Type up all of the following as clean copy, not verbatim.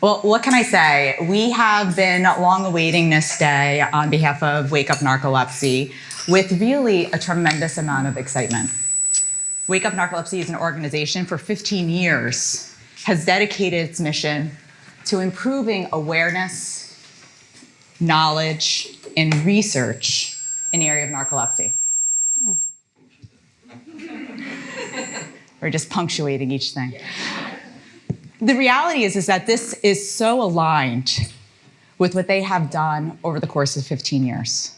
Well, what can I say? We have been long awaiting this day on behalf of Wake Up Narcolepsy with really a tremendous amount of excitement. Wake Up Narcolepsy is an organization for 15 years, has dedicated its mission to improving awareness, knowledge, and research in the area of narcolepsy. We're just punctuating each thing. The reality is that this is so aligned with what they have done over the course of 15 years,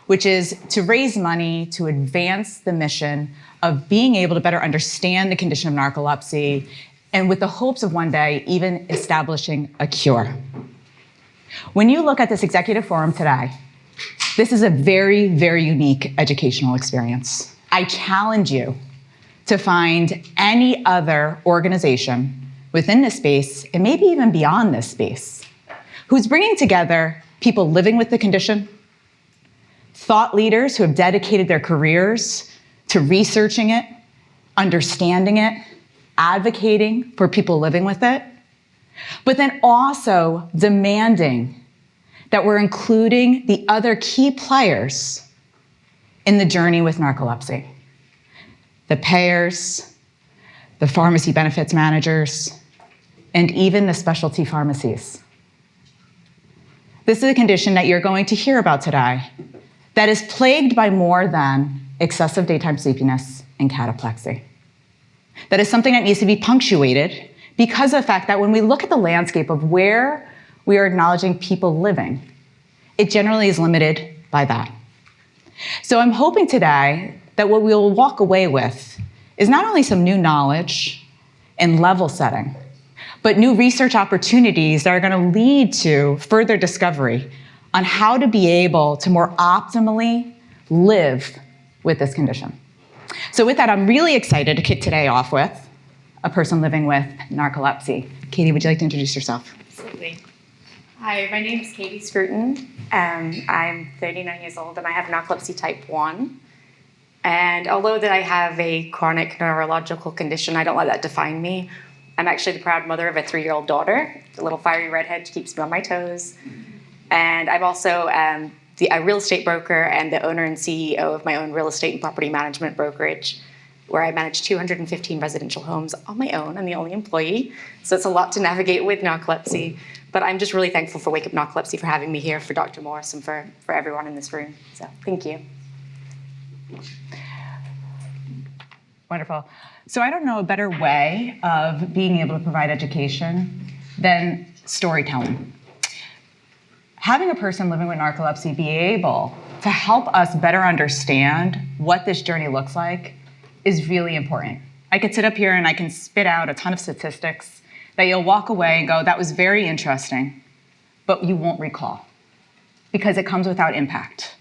which is to raise money to advance the mission of being able to better understand the condition of narcolepsy, and with the hopes of one day even establishing a cure. When you look at this executive forum today, this is a very, very unique educational experience. I challenge you to find any other organization within this space, and maybe even beyond this space, who's bringing together people living with the condition, thought leaders who have dedicated their careers to researching it, understanding it, advocating for people living with it, but then also demanding that we're including the other key players in the journey with narcolepsy. The payers, the pharmacy benefits managers, and even the specialty pharmacies. This is a condition that you're going to hear about today that is plagued by more than excessive daytime sleepiness and cataplexy. That is something that needs to be punctuated because of the fact that when we look at the landscape of where we are acknowledging people living, it generally is limited by that. So I'm hoping today that what we'll walk away with is not only some new knowledge and level setting, but new research opportunities that are going to lead to further discovery on how to be able to more optimally live with this condition. So with that, I'm really excited to kick today off with a person living with narcolepsy. Katie, would you like to introduce yourself? Absolutely. Hi, my name is Katy Scruton. I'm 39 years old and I have narcolepsy type 1. And although that I have a chronic neurological condition, I don't let that define me. I'm actually the proud mother of a 3-year-old daughter, the little fiery redhead. She keeps me on my toes. And I'm also a real estate broker and the owner and CEO of my own real estate and property management brokerage, where I manage 215 residential homes on my own. I'm the only employee, so it's a lot to navigate with narcolepsy. But I'm just really thankful for Wake Up Narcolepsy for having me here, for Dr. Morse, and for everyone in this room. So thank you. Wonderful. So I don't know a better way of being able to provide education than storytelling. Having a person living with narcolepsy be able to help us better understand what this journey looks like is really important. I could sit up here and I can spit out a ton of statistics that you'll walk away and go, that was very interesting, but you won't recall because it comes without impact.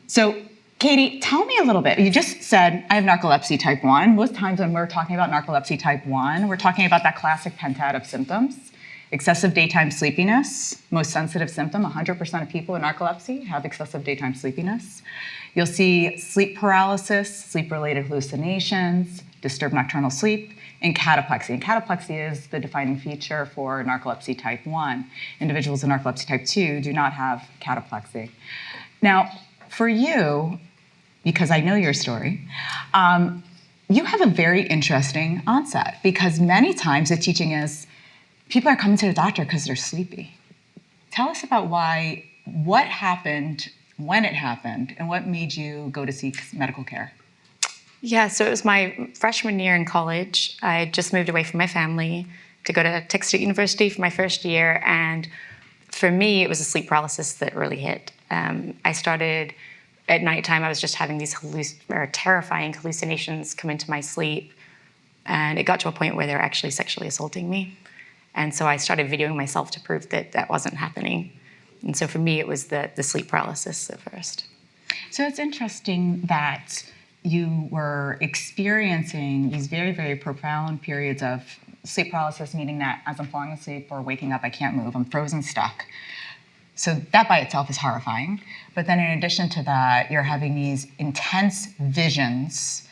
So Katie, tell me a little bit. You just said, I have narcolepsy type 1. Most times when we're talking about narcolepsy type 1, we're talking about that classic pentad of symptoms. Excessive daytime sleepiness, most sensitive symptom. 100% of people with narcolepsy have excessive daytime sleepiness. You'll see sleep paralysis, sleep-related hallucinations, disturbed nocturnal sleep, and cataplexy. And cataplexy is the defining feature for narcolepsy type 1. Individuals with narcolepsy type 2 do not have cataplexy. Now, for you, because I know your story, you have a very interesting onset because many times the teaching is people are coming to the doctor because they're sleepy. Tell us about what happened, when it happened, and what made you go to seek medical care. Yeah, so it was my freshman year in college. I had just moved away from my family to go to Texas State University for my first year, and for me, it was a sleep paralysis that really hit. I started at nighttime. I was just having these terrifying hallucinations come into my sleep, and it got to a point where they were actually sexually assaulting me. And so I started videoing myself to prove that that wasn't happening. And so for me, it was the sleep paralysis at first. So it's interesting that you were experiencing these very, very profound periods of sleep paralysis, meaning that as I'm falling asleep or waking up, I can't move, I'm frozen, stuck. So that by itself is horrifying. But then in addition to that, you're having these intense visions.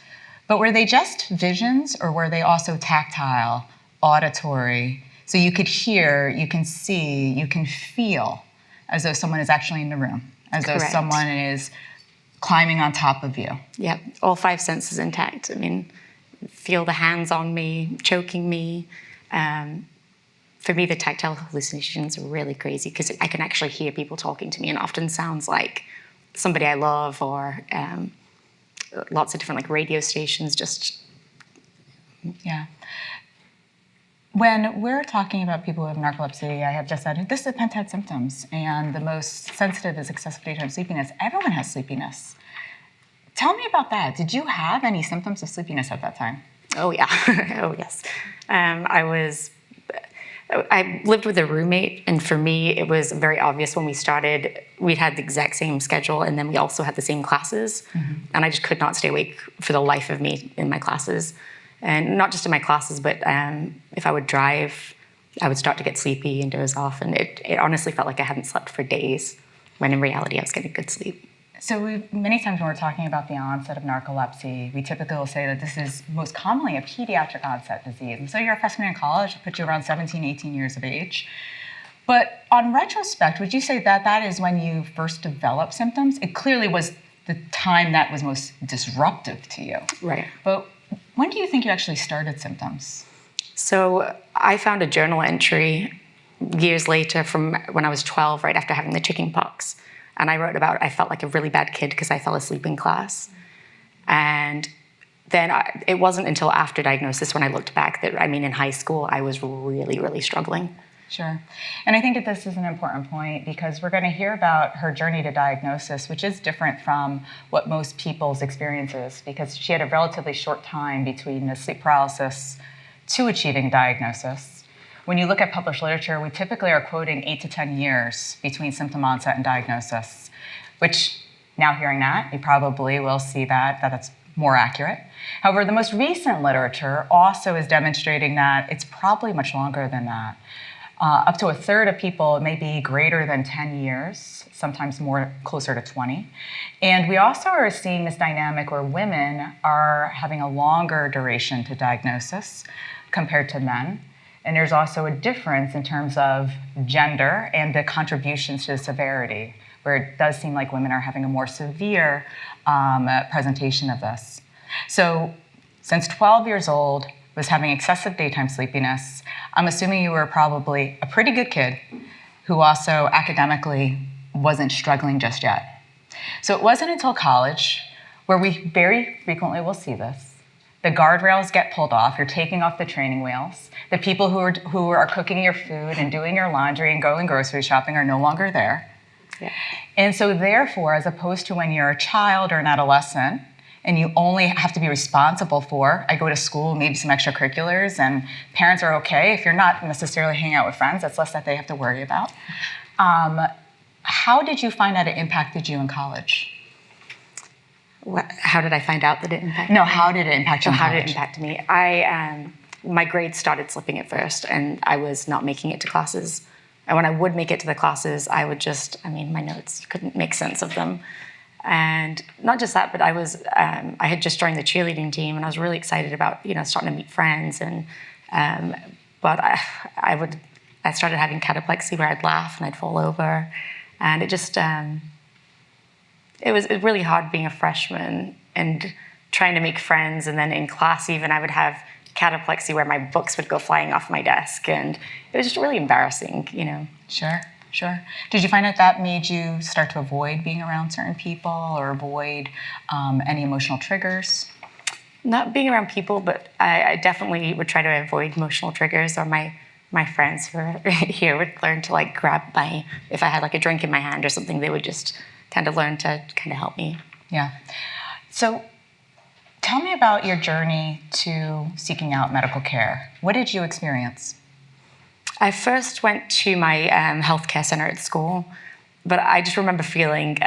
But were they just visions or were they also tactile, auditory, So you could hear, you can see, you can feel as though someone is actually in the room, as though Correct. someone is climbing on top of you. Yeah, all 5 senses intact. I mean, feel the hands on me, choking me. For me, the tactile hallucinations are really crazy because I can actually hear people talking to me, and it often sounds like somebody I love, or lots of different like radio stations. Just Yeah. When we're talking about people with narcolepsy, I have just said this depends on symptoms, and the most sensitive is excessive daytime sleepiness. Everyone has sleepiness. Tell me about that. Did you have any symptoms of sleepiness at that time? oh yeah, oh yes. I lived with a roommate, and for me, it was very obvious when we started. We had the exact same schedule, and then we also had the same classes, and I just could not stay awake for the life of me in my classes. And not just in my classes, but if I would drive, I would start to get sleepy and doze off, and it honestly felt like I hadn't slept for days, when in reality I was getting good sleep. So many times when we're talking about the onset of narcolepsy, we typically will say that this is most commonly a pediatric onset disease. And so you're a freshman in college, it puts you around 17, 18 years of age. But on retrospect, would you say that that is when you first developed symptoms? It clearly was the time that was most disruptive to you. Right. But when do you think you actually started symptoms? So I found a journal entry years later from when I was 12, right after having the chicken pox. And I wrote about I felt like a really bad kid because I fell asleep in class. And then it wasn't until after diagnosis when I looked back that, I mean, in high school, I was really, really struggling. Sure. And I think that this is an important point because we're going to hear about her journey to diagnosis, which is different from what most people's experience is, because she had a relatively short time between the sleep paralysis to achieving diagnosis. When you look at published literature, we typically are quoting 8 to 10 years between symptom onset and diagnosis, which now hearing that, you probably will see that that's more accurate. However, the most recent literature also is demonstrating that it's probably much longer than that. Up to a third of people, it may be greater than 10 years, sometimes more closer to 20. And we also are seeing this dynamic where women are having a longer duration to diagnosis compared to men. And there's also a difference in terms of gender and the contributions to the severity, where it does seem like women are having a more severe presentation of this. So since 12 years old, was having excessive daytime sleepiness. I'm assuming you were probably a pretty good kid who also academically wasn't struggling just yet. So it wasn't until college, where we very frequently will see this, the guardrails get pulled off, you're taking off the training wheels, the people who are cooking your food and doing your laundry and going grocery shopping are no longer there. Yeah. And so therefore, as opposed to when you're a child or an adolescent, and you only have to be responsible for, I go to school, maybe some extracurriculars, and parents are okay. If you're not necessarily hanging out with friends, that's less that they have to worry about. How did you find that it impacted you in college? How did I find out that it impacted me? No, how did it impact you in How college? did it impact me? My grades started slipping at first, and I was not making it to classes. And when I would make it to the classes, I would my notes, you couldn't make sense of them. And not just that, but I had just joined the cheerleading team, and I was really excited about, starting to meet friends. And but I started having cataplexy where I'd laugh and I'd fall over, and it just it was really hard being a freshman and trying to make friends. And then in class, even I would have cataplexy where my books would go flying off my desk, and it was just really embarrassing, Sure. Did you find that made you start to avoid being around certain people or avoid any emotional triggers? Not being around people, but I definitely would try to avoid emotional triggers, or my friends who are here would learn to grab if I had a drink in my hand or something, they would just tend to learn to kind of help me. Yeah. So tell me about your journey to seeking out medical care. What did you experience? I first went to my healthcare center at school, but I just remember feeling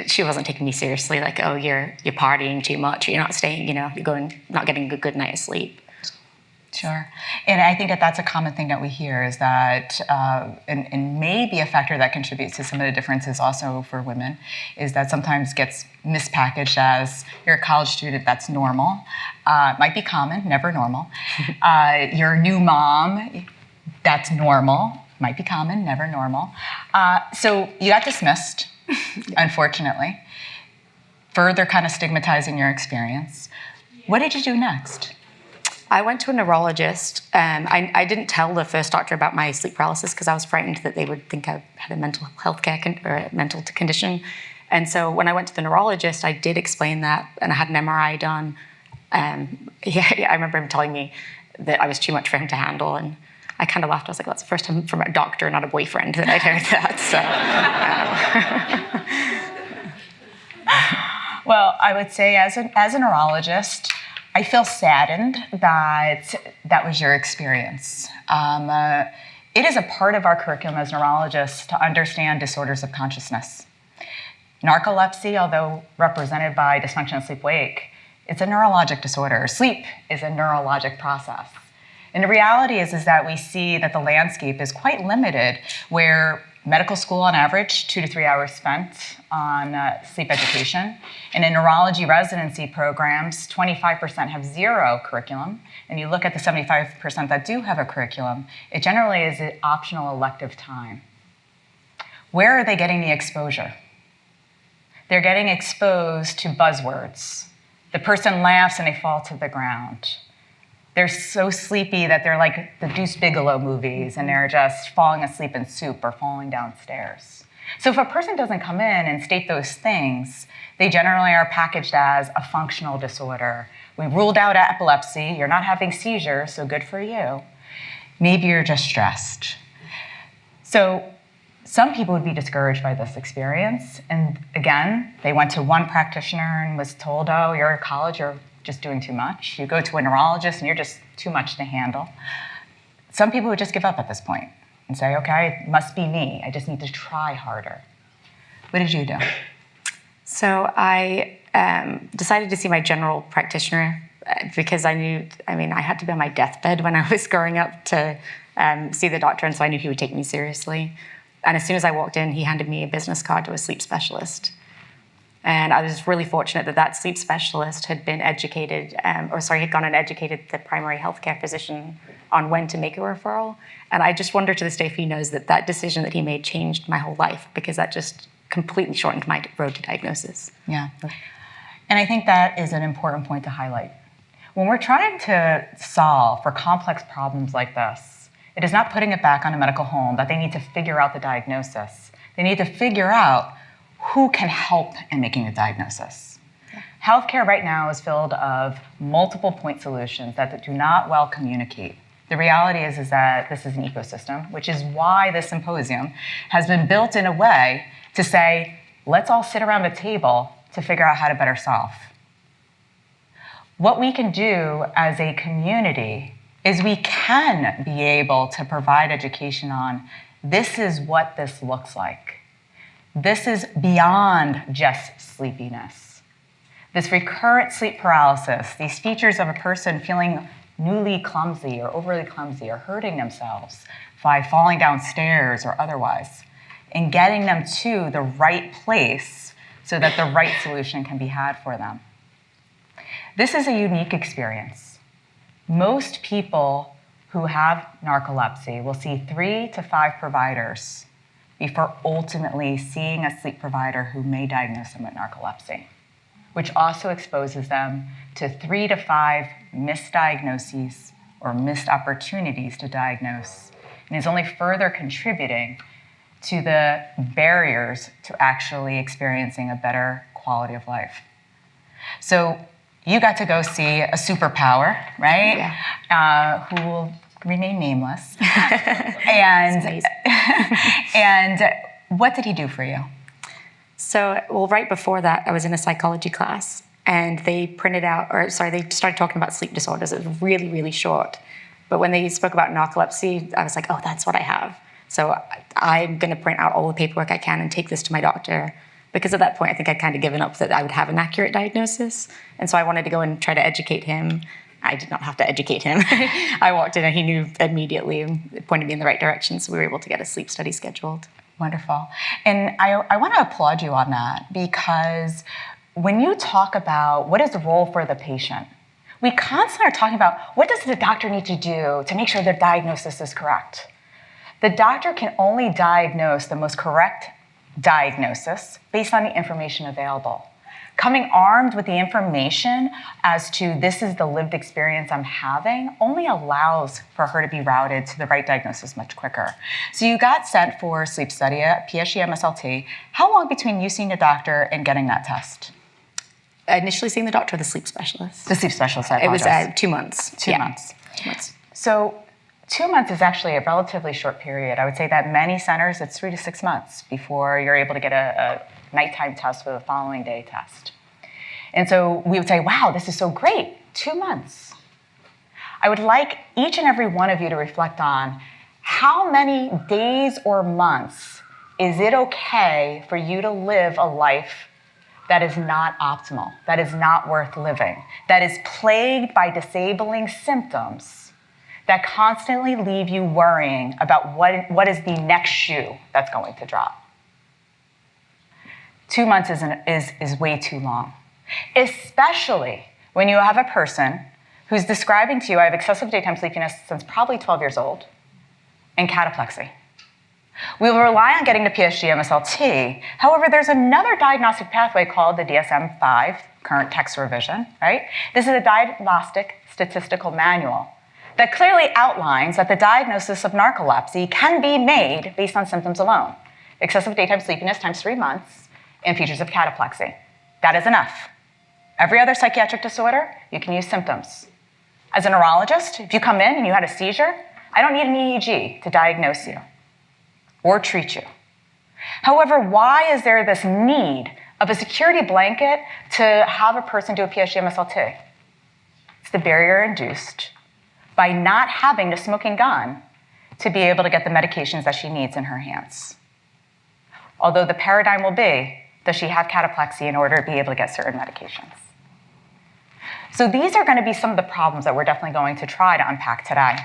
she wasn't taking me seriously. You're partying too much. You're not staying. You're not getting a good night of sleep. Sure. And I think that that's a common thing that we hear is that, and maybe a factor that contributes to some of the differences also for women, is that sometimes gets mispackaged as you're a college student, that's normal. Might be common, never normal. You're a new mom, that's normal. Might be common, never normal. So you got dismissed, unfortunately, further kind of stigmatizing your experience. What did you do next? I went to a neurologist. I didn't tell the first doctor about my sleep paralysis because I was frightened that they would think I had a mental health care or a mental condition. And so when I went to the neurologist, I did explain that, and I had an MRI done. I remember him telling me that I was too much for him to handle, and I kind of laughed. I was like, that's the first time from a doctor, not a boyfriend, that I'd heard that. So, Well, I would say as a neurologist, I feel saddened that that was your experience. It is a part of our curriculum as neurologists to understand disorders of consciousness. Narcolepsy, although represented by dysfunction of sleep-wake, it's a neurologic disorder. Sleep is a neurologic process. And the reality is that we see that the landscape is quite limited, where medical school on average, 2 to 3 hours spent on sleep education. And in neurology residency programs, 25% have zero curriculum. And you look at the 75% that do have a curriculum, it generally is an optional elective time. Where are they getting the exposure? They're getting exposed to buzzwords. The person laughs and they fall to the ground. They're so sleepy that they're like the Deuce Bigalow movies and they're just falling asleep in soup or falling downstairs. So if a person doesn't come in and state those things, they generally are packaged as a functional disorder. We ruled out epilepsy. You're not having seizures, so good for you. Maybe you're just stressed. So some people would be discouraged by this experience. And again, they went to one practitioner and was told, oh, you're at college, you're just doing too much. You go to a neurologist and you're just too much to handle. Some people would just give up at this point and say, okay, it must be me. I just need to try harder. What did you do? So I decided to see my general practitioner because I knew, I had to be on my deathbed when I was growing up to see the doctor, and so I knew he would take me seriously. And as soon as I walked in, he handed me a business card to a sleep specialist. And I was really fortunate that sleep specialist had been educated, had gone and educated the primary healthcare physician on when to make a referral. And I just wonder to this day if he knows that decision that he made changed my whole life, because that just completely shortened my road to diagnosis. Yeah. And I think that is an important point to highlight. When we're trying to solve for complex problems like this, it is not putting it back on a medical home that they need to figure out the diagnosis. They need to figure out who can help in making a diagnosis. Healthcare right now is filled of multiple point solutions that do not well communicate. The reality is that this is an ecosystem, which is why this symposium has been built in a way to say, let's all sit around a table to figure out how to better solve. What we can do as a community is we can be able to provide education on this is what this looks like. This is beyond just sleepiness. This recurrent sleep paralysis, these features of a person feeling newly clumsy or overly clumsy or hurting themselves by falling downstairs or otherwise, and getting them to the right place so that the right solution can be had for them. This is a unique experience. Most people who have narcolepsy will see 3 to 5 providers before ultimately seeing a sleep provider who may diagnose them with narcolepsy, which also exposes them to 3 to 5 misdiagnoses or missed opportunities to diagnose, and is only further contributing to the barriers to actually experiencing a better quality of life. So you got to go see a superpower, right? Yeah. Who will remain nameless. And what did he do for you? So, right before that, I was in a psychology class, and they they started talking about sleep disorders. It was really, really short. But when they spoke about narcolepsy, I was like, oh, that's what I have. So I'm going to print out all the paperwork I can and take this to my doctor. Because at that point, I think I'd kind of given up that I would have an accurate diagnosis. And so I wanted to go and try to educate him I did not have to educate him. I walked in and he knew immediately and pointed me in the right direction, so we were able to get a sleep study scheduled. Wonderful. And I want to applaud you on that, because when you talk about what is the role for the patient, we constantly are talking about what does the doctor need to do to make sure their diagnosis is correct. The doctor can only diagnose the most correct diagnosis based on the information available. Coming armed with the information as to this is the lived experience I'm having only allows for her to be routed to the right diagnosis much quicker. So you got sent for a sleep study at PSG-MSLT. How long between you seeing a doctor and getting that test? Initially seeing the doctor, the sleep specialist. The sleep specialist, I It was apologize. 2 months. 2 months. 2 months. So 2 months is actually a relatively short period. I would say that many centers, it's 3 to 6 months before you're able to get a nighttime test with a following day test. And so we would say, wow, this is so great, 2 months. I would like each and every one of you to reflect on how many days or months is it okay for you to live a life that is not optimal, that is not worth living, that is plagued by disabling symptoms that constantly leave you worrying about what is the next shoe that's going to drop. 2 months is way too long, especially when you have a person who's describing to you, I have excessive daytime sleepiness since probably 12 years old, and cataplexy. We will rely on getting to PSG-MSLT. However, there's another diagnostic pathway called the DSM-5, current text revision, right? This is a diagnostic statistical manual that clearly outlines that the diagnosis of narcolepsy can be made based on symptoms alone. Excessive daytime sleepiness times 3 months and features of cataplexy. That is enough. Every other psychiatric disorder, you can use symptoms. As a neurologist, if you come in and you had a seizure, I don't need an EEG to diagnose you or treat you. However, why is there this need of a security blanket to have a person do a PSG-MSLT? It's the barrier induced by not having the smoking gun to be able to get the medications that she needs in her hands. Although the paradigm will be, does she have cataplexy in order to be able to get certain medications? So these are going to be some of the problems that we're definitely going to try to unpack today.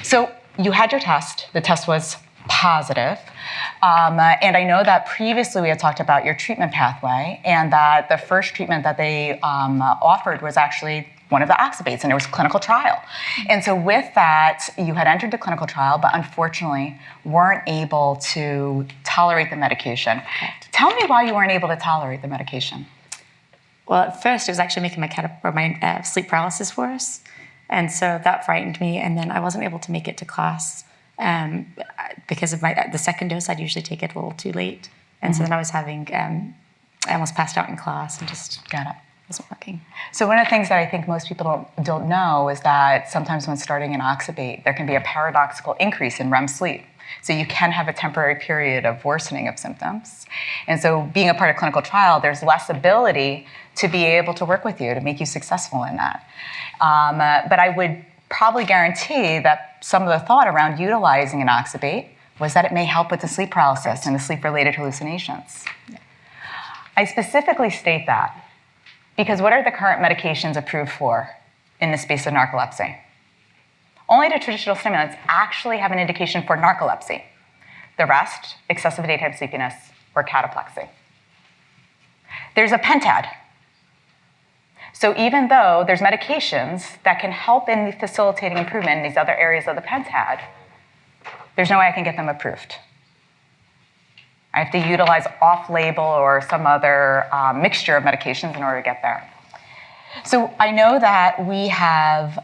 So you had your test. The test was positive. And I know that previously we had talked about your treatment pathway, and that the first treatment that they offered was actually one of the oxybates, and it was a clinical trial. And so with that, you had entered the clinical trial, but unfortunately weren't able to tolerate the medication. Correct. Tell me why you weren't able to tolerate the medication. Well, at first it was actually making my sleep paralysis worse. And so that frightened me, and then I wasn't able to make it to class because of the second dose. I'd usually take it a little too late. And so then I was having, I almost passed out in class and just Got it. wasn't working. So one of the things that I think most people don't know is that sometimes when starting an oxybate, there can be a paradoxical increase in REM sleep. So you can have a temporary period of worsening of symptoms. And so being a part of clinical trial, there's less ability to be able to work with you to make you successful in that. But I would probably guarantee that some of the thought around utilizing an oxybate was that it may help with the sleep paralysis and the sleep-related hallucinations. Yeah. I specifically state that because what are the current medications approved for in the space of narcolepsy? Only the traditional stimulants actually have an indication for narcolepsy. The rest, excessive daytime sleepiness or cataplexy. There's a pentad. So even though there's medications that can help in facilitating improvement in these other areas of the pentad, there's no way I can get them approved. I have to utilize off-label or some other mixture of medications in order to get there. So I know that we have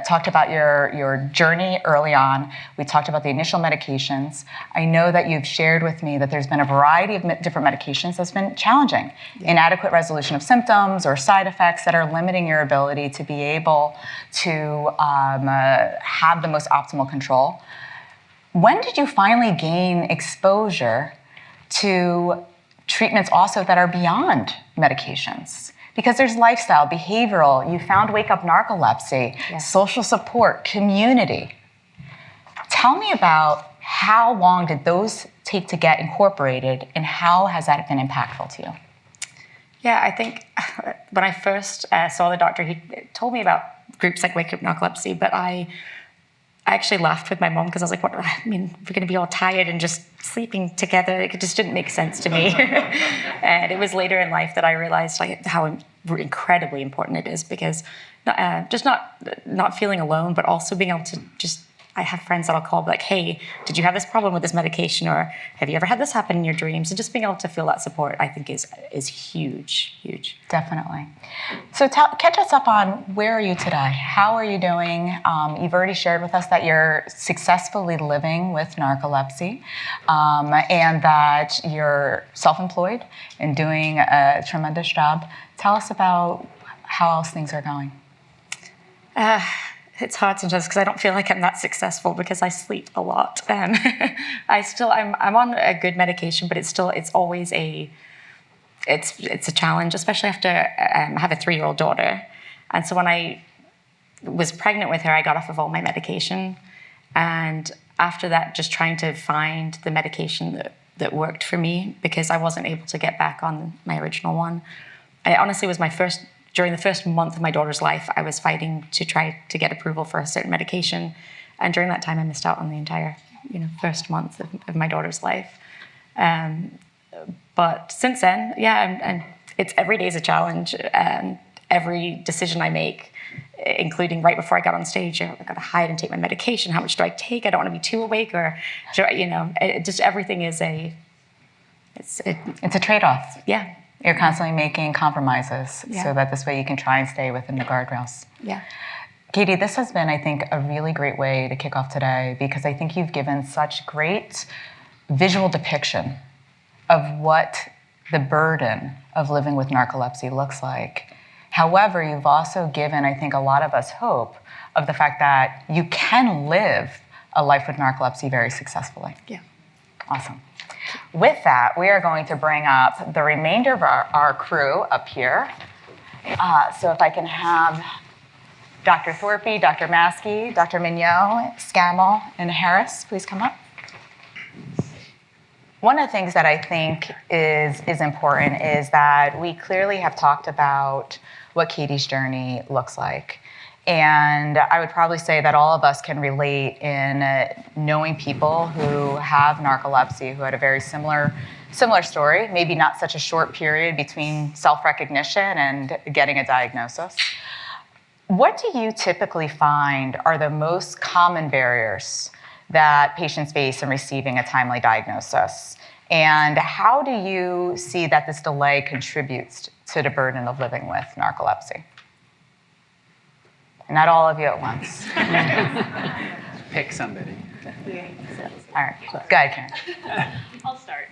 talked about your journey early on. We talked about the initial medications. I know that you've shared with me that there's been a variety of different medications that's been challenging. Yeah. Inadequate resolution of symptoms or side effects that are limiting your ability to be able to have the most optimal control. When did you finally gain exposure to treatments also that are beyond medications? Because there's lifestyle, behavioral, you found Wake Up Narcolepsy, yes. Social support, community. Tell me about how long did those take to get incorporated and how has that been impactful to you? Yeah, I think when I first saw the doctor, he told me about groups like Wake Up Narcolepsy, but I actually laughed with my mom because I was like, "What? I mean, we're going to be all tired and just sleeping together." It just didn't make sense to me. And it was later in life that I realized like how incredibly important it is, because just not feeling alone, but also being able to just. I have friends that I'll call like, "Hey, did you have this problem with this medication, or have you ever had this happen in your dreams?" And just being able to feel that support, I think, is huge. Definitely. So catch us up on where are you today? How are you doing? You've already shared with us that you're successfully living with narcolepsy, and that you're self-employed and doing a tremendous job. Tell us about how else things are going. It's hard sometimes because I don't feel like I'm that successful because I sleep a lot. I'm on a good medication, but it's always a challenge, especially after I have a 3-year-old daughter. And so when I was pregnant with her, I got off of all my medication. And after that, just trying to find the medication that worked for me, because I wasn't able to get back on my original one. It honestly was during the first month of my daughter's life, I was fighting to try to get approval for a certain medication. And during that time, I missed out on the entire, first month of my daughter's life. But since then, and it's every day is a challenge. And every decision I make, including right before I got on stage, I've got to hide and take my medication. How much do I take? I don't want to be too awake, or, just everything is it's a trade-off. Yeah. You're constantly making compromises so that this way you can try and stay within the guardrails. Yeah. Katie, this has been, I think, a really great way to kick off today, because I think you've given such great visual depiction of what the burden of living with narcolepsy looks like. However, you've also given, I think, a lot of us hope of the fact that you can live a life with narcolepsy very successfully. Yeah. Awesome. With that, we are going to bring up the remainder of our crew up here. So if I can have Dr. Thorpy, Dr. Maski, Dr. Mignot, Scammell, and Harris, please come up. One of the things that I think is important is that we clearly have talked about what Katie's journey looks like. And I would probably say that all of us can relate in knowing people who have narcolepsy, who had a very similar story, maybe not such a short period between self-recognition and getting a diagnosis. What do you typically find are the most common barriers that patients face in receiving a timely diagnosis? And how do you see that this delay contributes to the burden of living with narcolepsy? Not all of you at once. Pick somebody. All right, go ahead, Kiran. I'll start.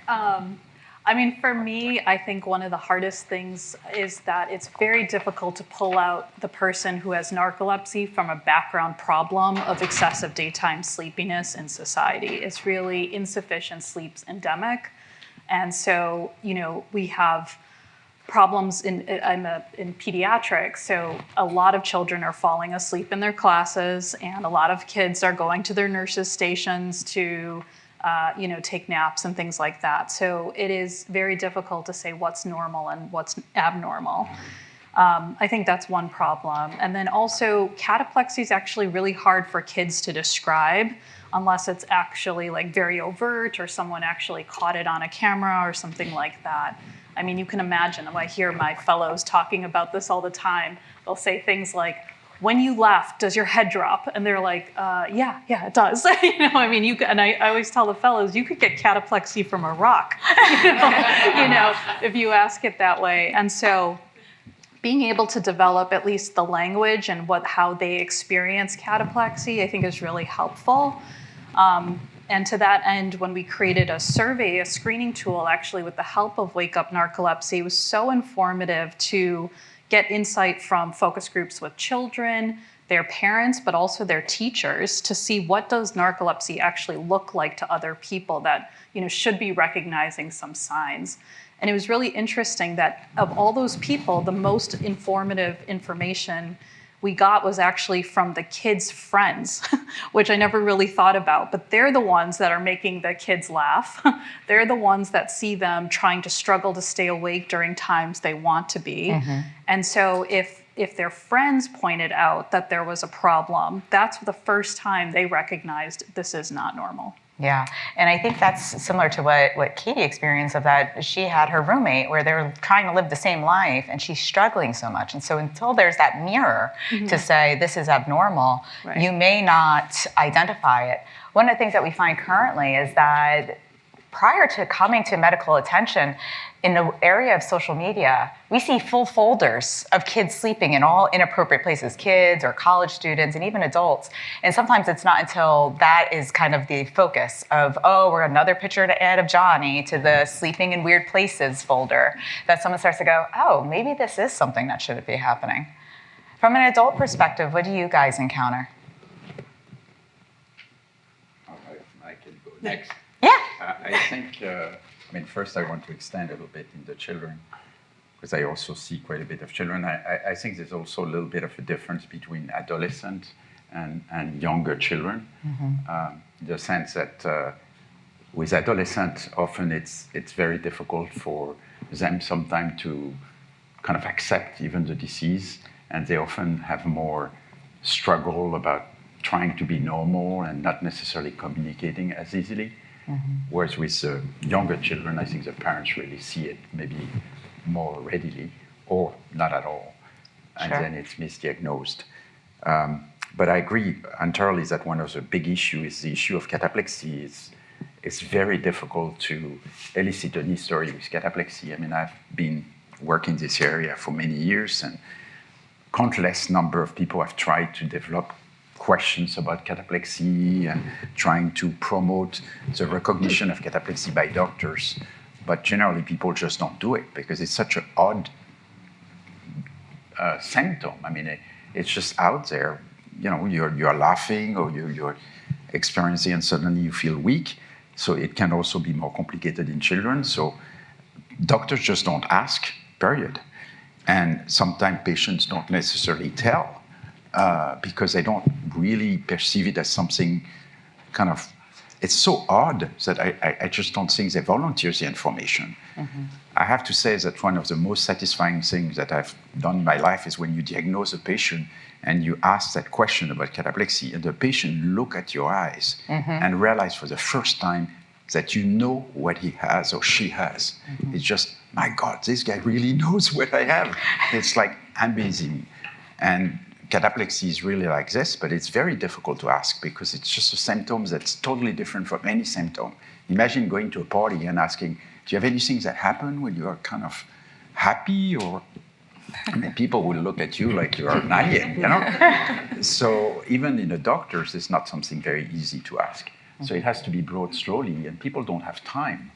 For me, I think one of the hardest things is that it's very difficult to pull out the person who has narcolepsy from a background problem of excessive daytime sleepiness in society. It's really insufficient sleep's endemic. And so, we have problems I'm in pediatrics, so a lot of children are falling asleep in their classes, and a lot of kids are going to their nurses' stations to take naps and things like that. So it is very difficult to say what's normal and what's abnormal. I think that's one problem. And then also, cataplexy is actually really hard for kids to describe unless it's actually like very overt, or someone actually caught it on a camera or something like that. I mean, you can imagine, I hear my fellows talking about this all the time. They'll say things like, "When you laugh, does your head drop?" And they're like, yeah, it does. And I always tell the fellows, you could get cataplexy from a rock, if you ask it that way. And so being able to develop at least the language and how they experience cataplexy, I think is really helpful. And to that end, when we created a survey, a screening tool, actually with the help of Wake Up Narcolepsy, it was so informative to get insight from focus groups with children, their parents, but also their teachers, to see what does narcolepsy actually look like to other people that should be recognizing some signs. And it was really interesting that of all those people, the most informative information we got was actually from the kids' friends, which I never really thought about, but they're the ones that are making the kids laugh. They're the ones that see them trying to struggle to stay awake during times they want to be. Mm-hmm. And so if if their friends pointed out that there was a problem, that's the first time they recognized this is not normal. Yeah, and I think that's similar to what Katy experienced, of that she had her roommate where they're trying to live the same life and she's struggling so much. And so until there's that mirror to say this is abnormal, Right. you may not identify it. One of the things that we find currently is that prior to coming to medical attention, in the area of social media, we see full folders of kids sleeping in all inappropriate places, kids or college students and even adults. And sometimes it's not until that is kind of the focus of, oh, we're another picture to add of Johnny to the sleeping in weird places folder, that someone starts to go, oh, maybe this is something that shouldn't be happening. From an adult perspective, what do you guys encounter? I can go next. Yeah. I think, first I want to extend a little bit in the children, because I also see quite a bit of children. I think there's also a little bit of a difference between adolescent and younger children, in the sense that with adolescents, often it's very difficult for them sometimes to kind of accept even the disease, and they often have more struggle about trying to be normal and not necessarily communicating as easily. Whereas with younger children, I think the parents really see it maybe more readily or not at all, and then it's misdiagnosed. But I agree entirely that one of the big issues is the issue of cataplexy. It's very difficult to elicit an history with cataplexy. I mean, I've been working in this area for many years, and countless number of people have tried to develop questions about cataplexy and trying to promote the recognition of cataplexy by doctors. But generally, people just don't do it because it's such an odd symptom. I mean, it's just out there. You know, you're laughing or you're experiencing and suddenly you feel weak. So it can also be more complicated in children. So doctors just don't ask, period. And sometimes patients don't necessarily tell because they don't really perceive it as something kind of, it's so odd that I just don't think they volunteer the information. I have to say that one of the most satisfying things that I've done in my life is when you diagnose a patient and you ask that question about cataplexy, and the patient look at your eyes and realize for the first time that you know what he has or she has. It's just, my God, this guy really knows what I have. It's like amazing. And cataplexy is really like this, but it's very difficult to ask because it's just a symptom that's totally different from any symptom. Imagine going to a party and asking, do you have anything that happened when you are kind of happy? Or, I mean, people will look at you like you are an alien, you know? So even in the doctors, it's not something very easy to ask. So it has to be brought slowly, and people don't have time.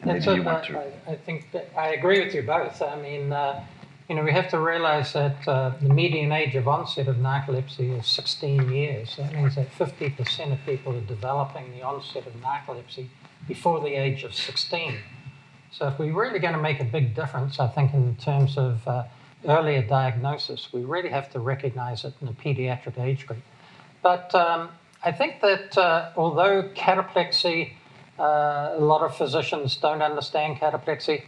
I think that I agree with you both. I mean, we have to realize that the median age of onset of narcolepsy is 16 years. That means that 50% of people are developing the onset of narcolepsy before the age of 16. So if we're really going to make a big difference, I think, in terms of earlier diagnosis, we really have to recognize it in the pediatric age group. But I think that although cataplexy, a lot of physicians don't understand cataplexy,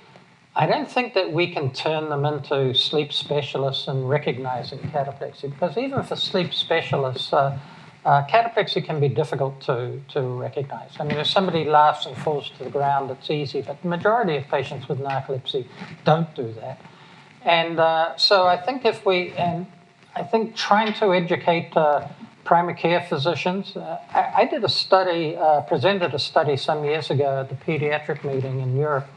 I don't think that we can turn them into sleep specialists and recognizing cataplexy, because even for sleep specialists, cataplexy can be difficult to recognize. I mean, if somebody laughs and falls to the ground, it's easy, but the majority of patients with narcolepsy don't do that. And so I think trying to educate primary care physicians, I did a study, presented a study some years ago at the pediatric meeting in Europe.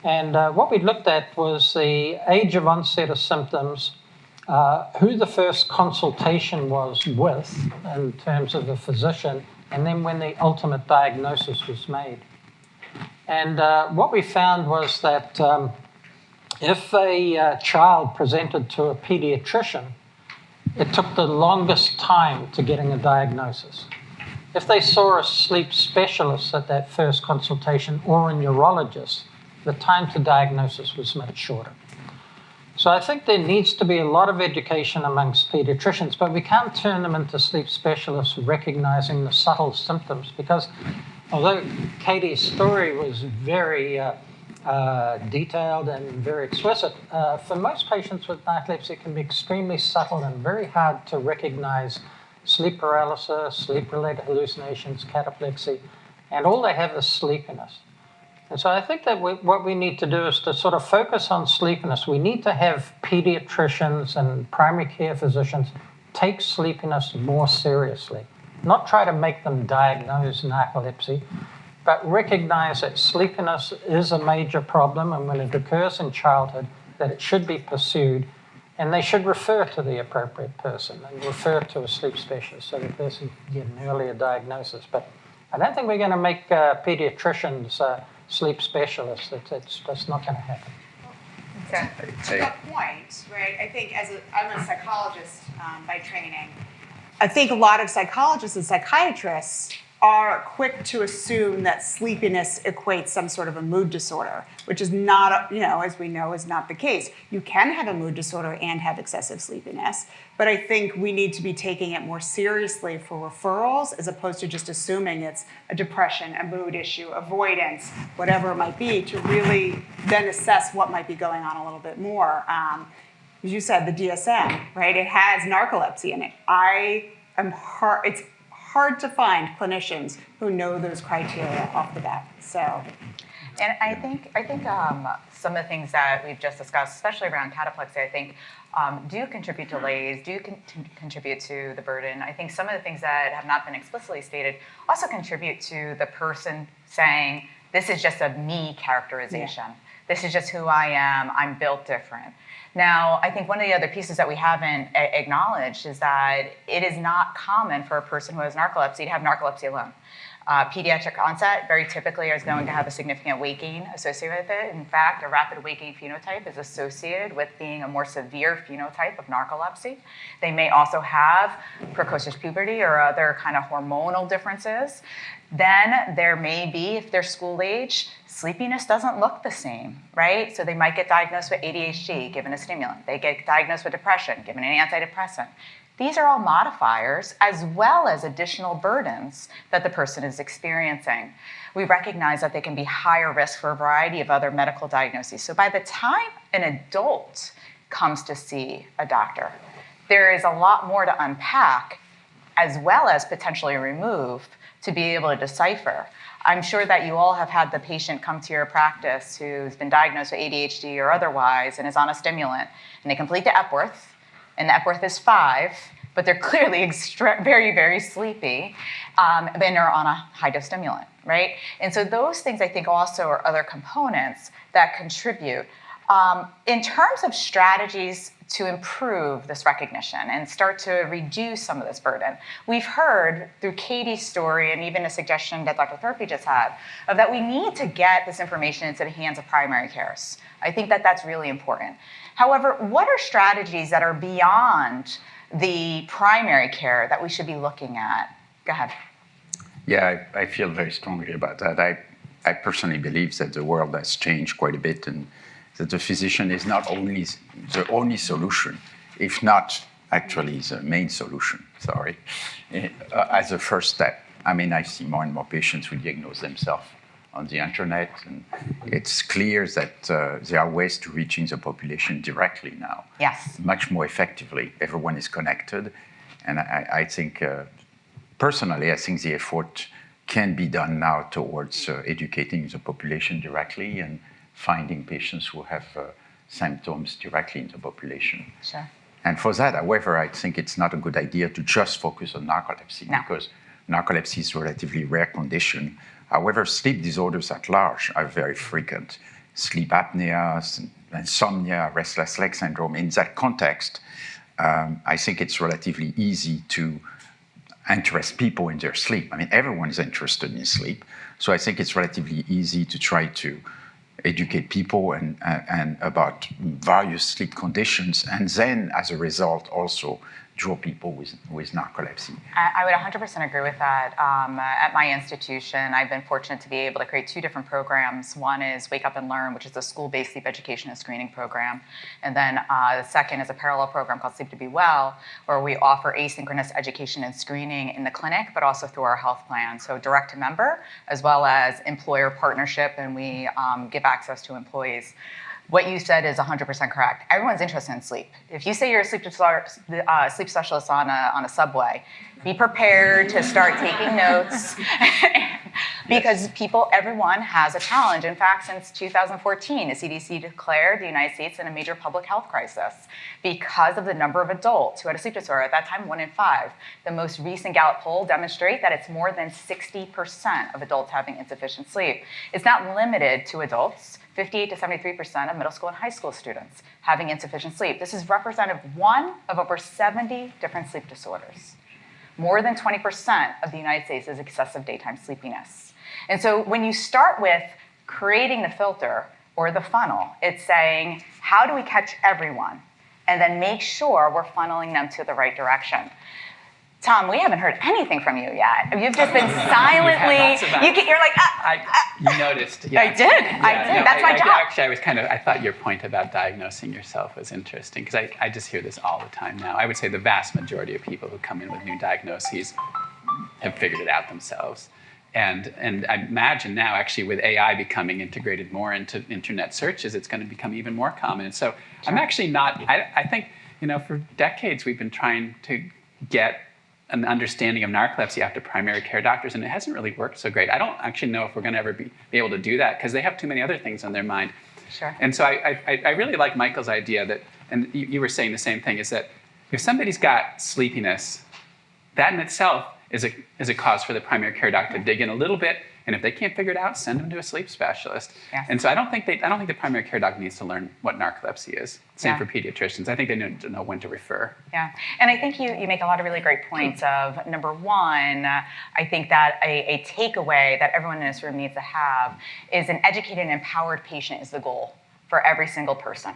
And what we looked at was the age of onset of symptoms, who the first consultation was with in terms of the physician, and then when the ultimate diagnosis was made. And what we found was that if a child presented to a pediatrician, it took the longest time to getting a diagnosis. If they saw a sleep specialist at that first consultation or a neurologist, the time to diagnosis was much shorter. So I think there needs to be a lot of education amongst pediatricians, but we can't turn them into sleep specialists recognizing the subtle symptoms, because although Katy's story was very detailed and very explicit. For most patients with narcolepsy, it can be extremely subtle and very hard to recognize sleep paralysis, sleep-related hallucinations, cataplexy, and all they have is sleepiness. And so I think that what we need to do is to sort of focus on sleepiness. We need to have pediatricians and primary care physicians take sleepiness more seriously. Not try to make them diagnose narcolepsy, but recognize that sleepiness is a major problem, and when it occurs in childhood, that it should be pursued, and they should refer to the appropriate person and refer to a sleep specialist so the person can get an earlier diagnosis. But I don't think we're going to make pediatricians sleep specialists. It's just not going to happen. To that point, right, I think I'm a psychologist by training. I think a lot of psychologists and psychiatrists are quick to assume that sleepiness equates some sort of a mood disorder, which is not, as we know, is not the case. You can have a mood disorder and have excessive sleepiness, but I think we need to be taking it more seriously for referrals as opposed to just assuming it's a depression, a mood issue, avoidance, whatever it might be, to really then assess what might be going on a little bit more. As you said, the DSM, right? It has narcolepsy in it. It's hard to find clinicians who know those criteria off the bat. So, and I think some of the things that we've just discussed, especially around cataplexy, I think do contribute to delays, contribute to the burden. I think some of the things that have not been explicitly stated also contribute to the person saying, this is just a me characterization. Yeah. This is just who I am. I'm built different. Now, I think one of the other pieces that we haven't acknowledged is that it is not common for a person who has narcolepsy to have narcolepsy alone. Pediatric onset very typically is going to have a significant weight gain associated with it. In fact, a rapid weight gain phenotype is associated with being a more severe phenotype of narcolepsy. They may also have precocious puberty or other kind of hormonal differences. Then there may be, if they're school age, sleepiness doesn't look the same, right? So they might get diagnosed with ADHD, given a stimulant. They get diagnosed with depression, given an antidepressant. These are all modifiers as well as additional burdens that the person is experiencing. We recognize that they can be higher risk for a variety of other medical diagnoses. So by the time an adult comes to see a doctor, there is a lot more to unpack as well as potentially remove to be able to decipher. I'm sure that you all have had the patient come to your practice who's been diagnosed with ADHD or otherwise and is on a stimulant, and they complete the Epworth, and the Epworth is 5, but they're clearly very, very sleepy, and they're on a high-dose stimulant, right? And so those things, I think, also are other components that contribute. In terms of strategies to improve this recognition and start to reduce some of this burden, we've heard through Katy's story and even a suggestion that Dr. Thorpy just had, of that we need to get this information into the hands of primary cares. I think that that's really important. However, what are strategies that are beyond the primary care that we should be looking at? Go ahead. Yeah, I feel very strongly about that. I personally believe that the world has changed quite a bit, and that the physician is not only the only solution, if not actually the main solution, as a first step. I mean, I see more and more patients who diagnose themselves on the internet, and it's clear that there are ways to reaching the population directly now. Yes. Much more effectively. Everyone is connected, and I think, personally, I think the effort can be done now towards educating the population directly and finding patients who have symptoms directly in the population. Sure. And for that, however, I think it's not a good idea to just focus on narcolepsy, because narcolepsy is a relatively rare condition. However, sleep disorders at large are very frequent. Sleep apnea, insomnia, restless leg syndrome. In that context, I think it's relatively easy to interest people in their sleep. I mean, everyone is interested in sleep. So I think it's relatively easy to try to educate people and about various sleep conditions, and then, as a result, also draw people with narcolepsy. I would 100% agree with that. At my institution, I've been fortunate to be able to create 2 different programs. One is Wake Up and Learn, which is a school-based sleep education and screening program. And then the second is a parallel program called Sleep to Be Well, where we offer asynchronous education and screening in the clinic, but also through our health plan. So direct to member, as well as employer partnership, and we give access to employees. What you said is 100% correct. Everyone's interested in sleep. If you say you're a sleep specialist on a subway, be prepared to start taking notes because everyone has a challenge. In fact, since 2014, the CDC declared the United States in a major public health crisis because of the number of adults who had a sleep disorder. At that time, 1 in 5. The most recent Gallup poll demonstrates that it's more than 60% of adults having insufficient sleep. It's not limited to adults. 58 to 73% of middle school and high school students having insufficient sleep. This is representative of 1 of over 70 different sleep disorders. More than 20% of the United States is excessive daytime sleepiness. And so when you start with creating the filter or the funnel, it's saying, how do we catch everyone? And then make sure we're funneling them to the right direction. Tom, we haven't heard anything from you yet. You've just been silently, you're like, You noticed. Yeah. I did. No, That's my job. Actually, I thought your point about diagnosing yourself was interesting, because I just hear this all the time now. I would say the vast majority of people who come in with new diagnoses have figured it out themselves. And I imagine now, actually, with AI becoming integrated more into internet searches, it's going to become even more common. And so I'm actually not, I think, for decades we've been trying to get an understanding of narcolepsy after primary care doctors, and it hasn't really worked so great. I don't actually know if we're going to ever be able to do that, because they have too many other things on their mind. Sure. And so I really like Michael's idea that, and you were saying the same thing, is that if somebody's got sleepiness, that in itself is a cause for the primary care doctor to dig in a little bit, and if they can't figure it out, send them to a sleep specialist. Yes. And so I don't think the primary care doctor needs to learn what narcolepsy is. Same for pediatricians. I think they need to know when to refer. Yeah, and I think you make a lot of really great points of, number one, I think that a takeaway that everyone in this room needs to have is an educated and empowered patient is the goal for every single person.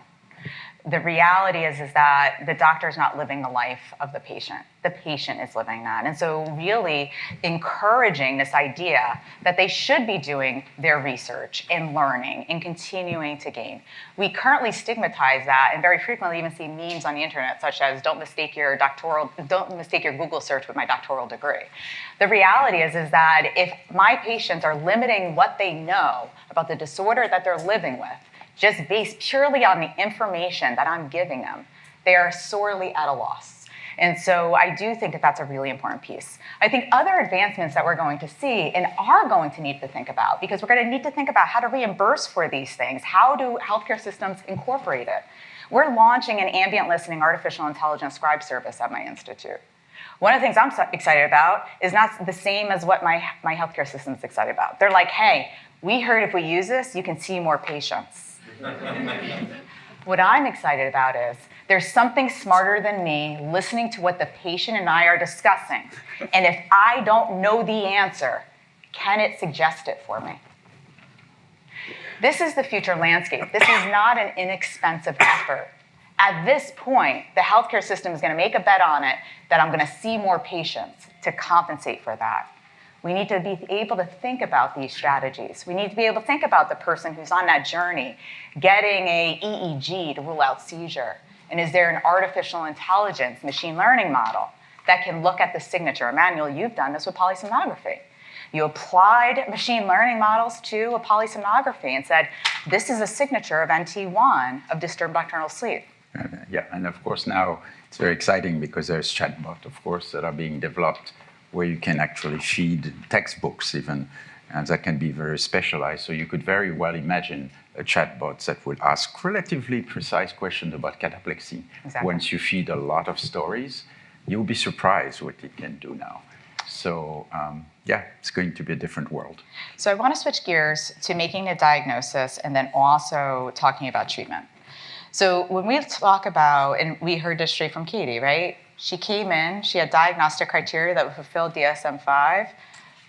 The reality is that the doctor is not living the life of the patient. The patient is living that. And so really encouraging this idea that they should be doing their research and learning and continuing to gain. We currently stigmatize that and very frequently even see memes on the internet such as, don't mistake your Google search with my doctoral degree. The reality is that if my patients are limiting what they know about the disorder that they're living with, just based purely on the information that I'm giving them, they are sorely at a loss. And so I do think that that's a really important piece. I think other advancements that we're going to see and are going to need to think about, because we're going to need to think about how to reimburse for these things. How do healthcare systems incorporate it? We're launching an ambient listening artificial intelligence scribe service at my institute. One of the things I'm excited about is not the same as what my healthcare system's excited about. They're like, hey, we heard if we use this, you can see more patients. What I'm excited about is there's something smarter than me listening to what the patient and I are discussing. And if I don't know the answer, can it suggest it for me? This is the future landscape. This is not an inexpensive effort. At this point, the healthcare system is going to make a bet on it that I'm going to see more patients to compensate for that. We need to be able to think about these strategies. We need to be able to think about the person who's on that journey, getting a EEG to rule out seizure. And is there an artificial intelligence machine learning model that can look at the signature? Emmanuel, you've done this with polysomnography. You applied machine learning models to a polysomnography and said, this is a signature of NT1 of disturbed nocturnal sleep. Yeah, and of course now it's very exciting because there's chatbots, of course, that are being developed where you can actually feed textbooks even, and that can be very specialized. So you could very well imagine a chatbot that would ask relatively precise questions about cataplexy. Exactly. Once you feed a lot of stories, you'll be surprised what it can do now. So yeah, it's going to be a different world. So I want to switch gears to making a diagnosis and then also talking about treatment. So when we talk about, and we heard this straight from Katy, right? She came in, she had diagnostic criteria that would fulfill DSM-5,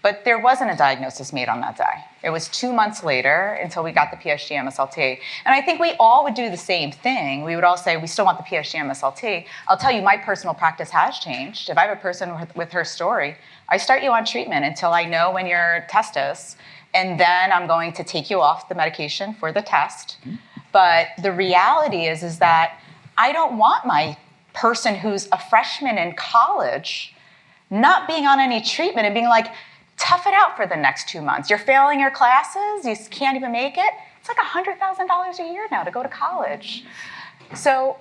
But there wasn't a diagnosis made on that day. It was 2 months later until we got the PSG MSLT. And I think we all would do the same thing. We would all say, we still want the PSG MSLT. I'll tell you, my personal practice has changed. If I have a person with her story, I start you on treatment until I know when your test is, and then I'm going to take you off the medication for the test. But the reality is that I don't want my person who's a freshman in college not being on any treatment and being like, tough it out for the next 2 months. You're failing your classes, you can't even make it. It's like $100,000 a year now to go to college. So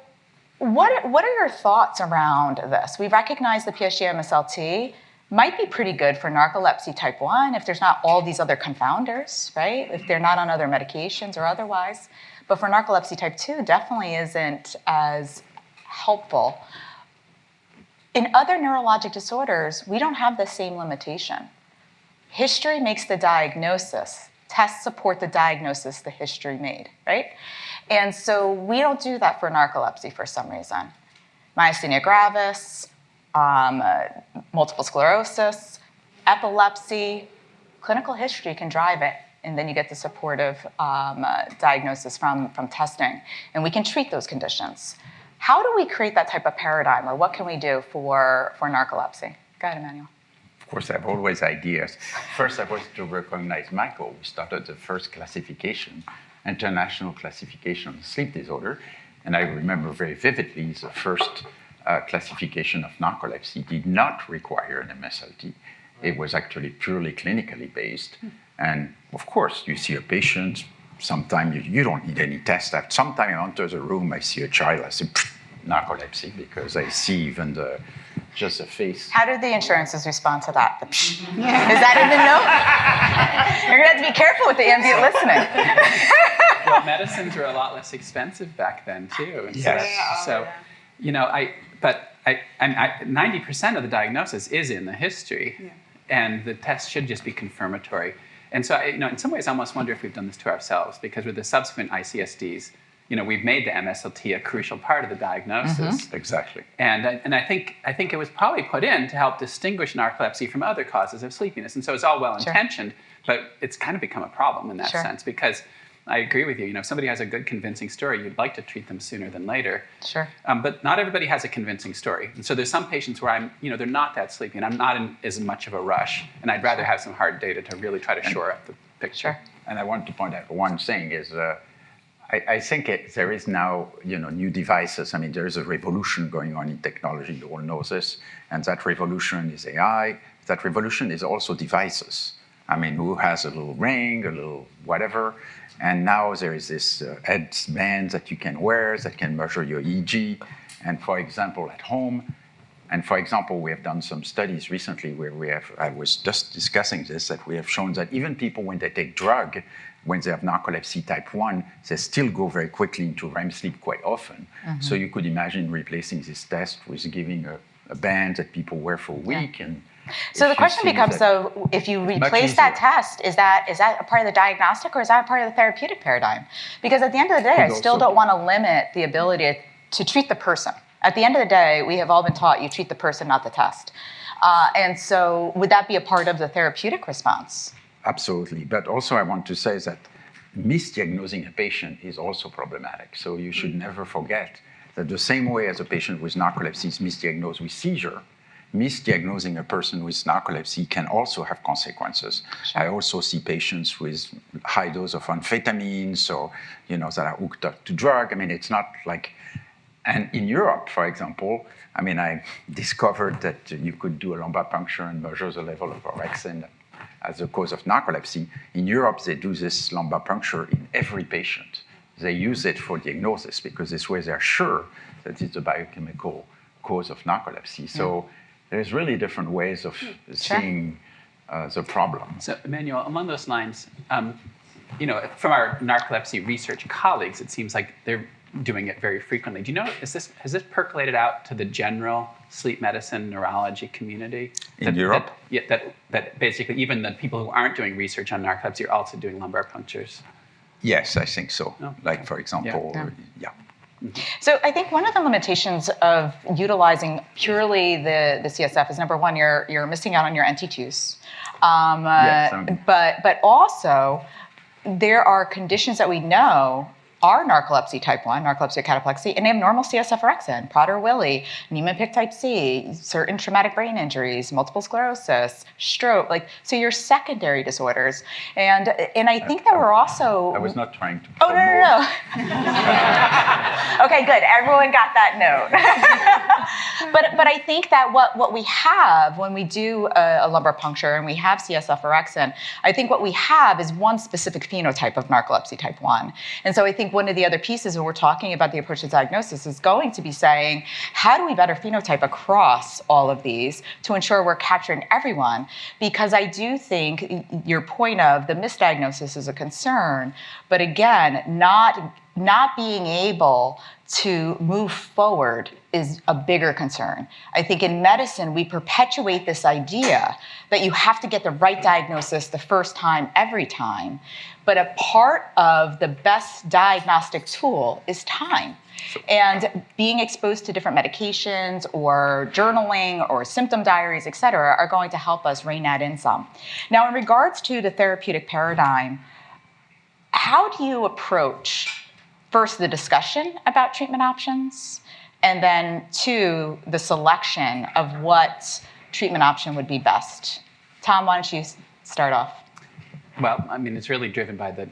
what are your thoughts around this? We recognize the PSG MSLT might be pretty good for narcolepsy type 1 if there's not all these other confounders, right? If they're not on other medications or otherwise. But for narcolepsy type 2, definitely isn't as helpful. In other neurologic disorders, we don't have the same limitation. History makes the diagnosis. Tests support the diagnosis the history made, right? And so we don't do that for narcolepsy for some reason. Myasthenia gravis, multiple sclerosis, epilepsy, clinical history can drive it, and then you get the supportive diagnosis from testing, and we can treat those conditions. How do we create that type of paradigm, or what can we do for narcolepsy? Go ahead, Emmanuel. Of course, I have always ideas. First, I was to recognize Michael. We started the first classification, international classification of sleep disorder, and I remember very vividly the first classification of narcolepsy did not require an MSLT. It was actually purely clinically based. And of course, you see a patient, sometimes you don't need any test. Sometimes I enter the room, I see a child, I say, narcolepsy, because I see even just the face. How did the insurances respond to that? Is that in the note? You're going to have to be careful with the ambient listening. Well, medicines were a lot less expensive back then, too. And yes. So, 90% of the diagnosis is in the history, and the test should just be confirmatory. And so, in some ways, I almost wonder if we've done this to ourselves, because with the subsequent ICSDs, we've made the MSLT a crucial part of the diagnosis. Exactly. And I think it was probably put in to help distinguish narcolepsy from other causes of sleepiness. And so it's all well-intentioned, but it's kind of become a problem in that sense, because I agree with you. If somebody has a good, convincing story, you'd like to treat them sooner than later. Sure. But not everybody has a convincing story. And so there's some patients where they're not that sleepy, and I'm not in as much of a rush, and I'd rather have some hard data to really try to shore up the picture. And I want to point out one thing is, I think there is now, new devices. I mean, there is a revolution going on in technology. You all know this. And that revolution is AI. That revolution is also devices. I mean, who has a little ring, a little whatever. And now there is this headband that you can wear that can measure your EEG. And for example, at home, we have done some studies recently where I was just discussing this, that we have shown that even people when they take drug, when they have narcolepsy type 1, they still go very quickly into REM sleep quite often. So you could imagine replacing this test with giving a band that people wear for a week. And so the question becomes, though, if you replace that test, is that a part of the diagnostic, or is that a part of the therapeutic paradigm? Because at the end of the day, I still don't want to limit the ability to treat the person. At the end of the day, we have all been taught you treat the person, not the test. And so would that be a part of the therapeutic response? Absolutely. But also I want to say that misdiagnosing a patient is also problematic. So you should never forget that the same way as a patient with narcolepsy is misdiagnosed with seizure, misdiagnosing a person with narcolepsy can also have consequences. Sure. I also see patients with high dose of amphetamines or, that are hooked up to drug. I mean, it's not like, and in Europe, for example, I discovered that you could do a lumbar puncture and measure the level of orexin as a cause of narcolepsy. In Europe, they do this lumbar puncture in every patient. They use it for diagnosis because this way they're sure that it's a biochemical cause of narcolepsy. So there's really different ways of seeing the problem. So, Emmanuel, along those lines, from our narcolepsy research colleagues, it seems like they're doing it very frequently. Do you know, has this percolated out to the general sleep medicine neurology community? In Europe? That basically even the people who aren't doing research on narcolepsy are also doing lumbar punctures? Yes, I think so. Oh, like, for example, So I think one of the limitations of utilizing purely the CSF is, number one, you're missing out on your NT2s. Yes, but also, there are conditions that we know are narcolepsy type 1, narcolepsy or cataplexy, and they have normal CSF orexin, Prader-Willi, Niemann-Pick type C, certain traumatic brain injuries, multiple sclerosis, stroke, so your secondary disorders. And I think that we're also... I was not trying to Oh, promote. no. Okay, good. Everyone got that note. but I think that what we have when we do a lumbar puncture and we have CSF orexin, I think what we have is one specific phenotype of narcolepsy type 1. And so I think one of the other pieces when we're talking about the approach to diagnosis is going to be saying, how do we better phenotype across all of these to ensure we're capturing everyone? Because I do think your point of the misdiagnosis is a concern, but again, not being able to move forward is a bigger concern. I think in medicine, we perpetuate this idea that you have to get the right diagnosis the first time, every time. But a part of the best diagnostic tool is time. And being exposed to different medications or journaling or symptom diaries, et cetera, are going to help us rein that in some. Now, in regards to the therapeutic paradigm, how do you approach first the discussion about treatment options, and then two, the selection of what treatment option would be best? Tom, why don't you start off? Well, I mean, it's really driven by the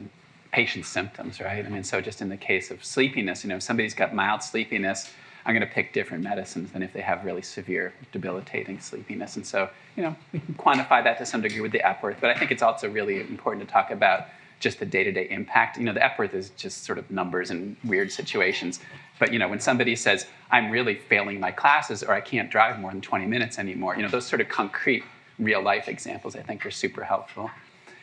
patient's symptoms, right? I mean, so just in the case of sleepiness, if somebody's got mild sleepiness, I'm going to pick different medicines than if they have really severe, debilitating sleepiness. And so, we can quantify that to some degree with the Epworth, but I think it's also really important to talk about just the day-to-day impact. The Epworth is just sort of numbers in weird situations. But when somebody says, I'm really failing my classes or I can't drive more than 20 minutes anymore, those sort of concrete real-life examples I think are super helpful.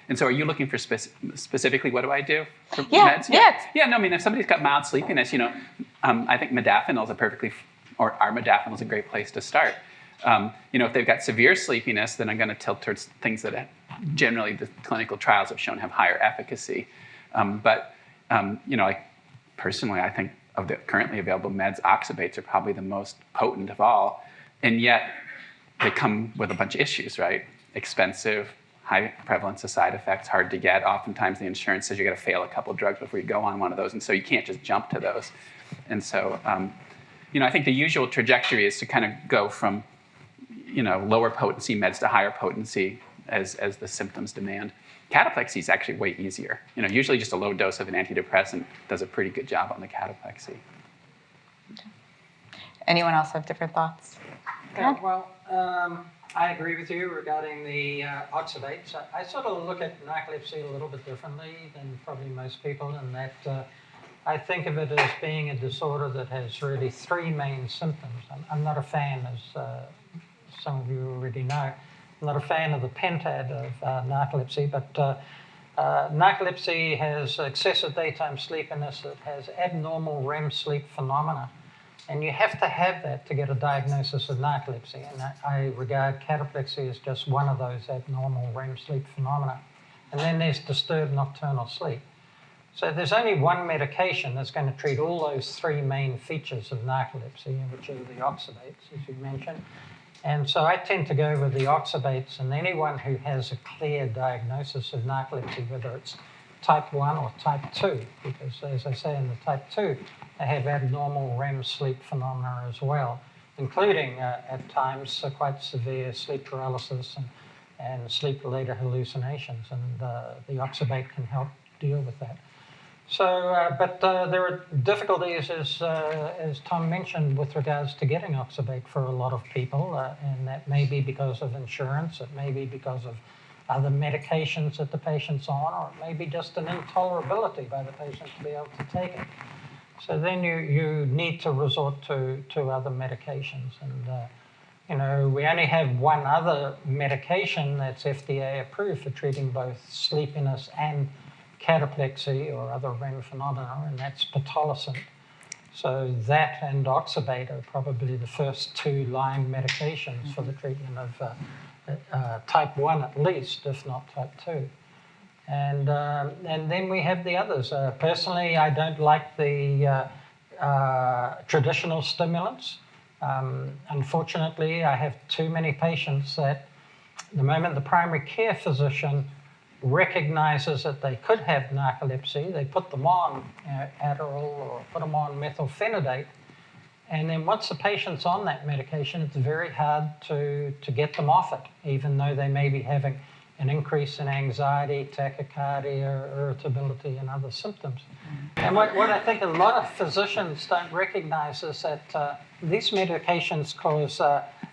And so are you looking for specifically what do I do for meds? Yeah, no, I mean, if somebody's got mild sleepiness, I think modafinil is armodafinil is a great place to start. If they've got severe sleepiness, then I'm going to tilt towards things that generally the clinical trials have shown have higher efficacy. Personally, I think of the currently available meds, oxybates are probably the most potent of all. And yet they come with a bunch of issues, right? Expensive, high prevalence of side effects, hard to get. Oftentimes the insurance says you got to fail a couple drugs before you go on one of those. And so you can't just jump to those. And so, I think the usual trajectory is to kind of go from, lower potency meds to higher potency as the symptoms demand. Cataplexy is actually way easier. Usually just a low dose of an antidepressant does a pretty good job on the cataplexy. Anyone else have different thoughts? I agree with you regarding the oxybates. I sort of look at narcolepsy a little bit differently than probably most people in that I think of it as being a disorder that has really three main symptoms. I'm not a fan, as some of you already know, I'm not a fan of the pentad of narcolepsy, but narcolepsy has excessive daytime sleepiness. It has abnormal REM sleep phenomena. And you have to have that to get a diagnosis of narcolepsy. And I regard cataplexy as just one of those abnormal REM sleep phenomena. And then there's disturbed nocturnal sleep. So there's only one medication that's going to treat all those three main features of narcolepsy, which are the oxybates, as you mentioned. And so I tend to go with the oxybates, and anyone who has a clear diagnosis of narcolepsy, whether it's type 1 or type 2, because as I say in the type 2, they have abnormal REM sleep phenomena as well, including at times quite severe sleep paralysis and sleep-related hallucinations, and the oxybate can help deal with that. So, but there are difficulties, as Tom mentioned, with regards to getting oxybate for a lot of people, and that may be because of insurance, it may be because of other medications that the patient's on, or it may be just an intolerability by the patient to be able to take it. So then you need to resort to other medications. And, we only have one other medication that's FDA approved for treating both sleepiness and cataplexy or other REM phenomena, and that's pitolisant. So that and oxybate are probably the first two line medications for the treatment of type 1 at least, if not type 2. And then we have the others. Personally, I don't like the traditional stimulants. Unfortunately, I have too many patients that the moment the primary care physician recognizes that they could have narcolepsy, they put them on Adderall or put them on methylphenidate. And then once the patient's on that medication, it's very hard to get them off it, even though they may be having an increase in anxiety, tachycardia, irritability, and other symptoms. And what I think a lot of physicians don't recognize is that these medications cause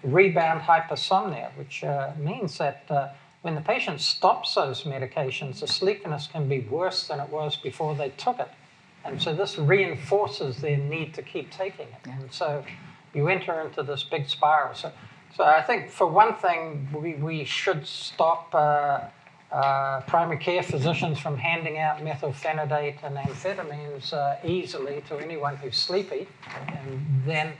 rebound hypersomnia, which means that when the patient stops those medications, the sleepiness can be worse than it was before they took it. And so this reinforces their need to keep taking it. And so you enter into this big spiral. So I think for one thing, we should stop primary care physicians from handing out methylphenidate and amphetamines easily to anyone who's sleepy. And then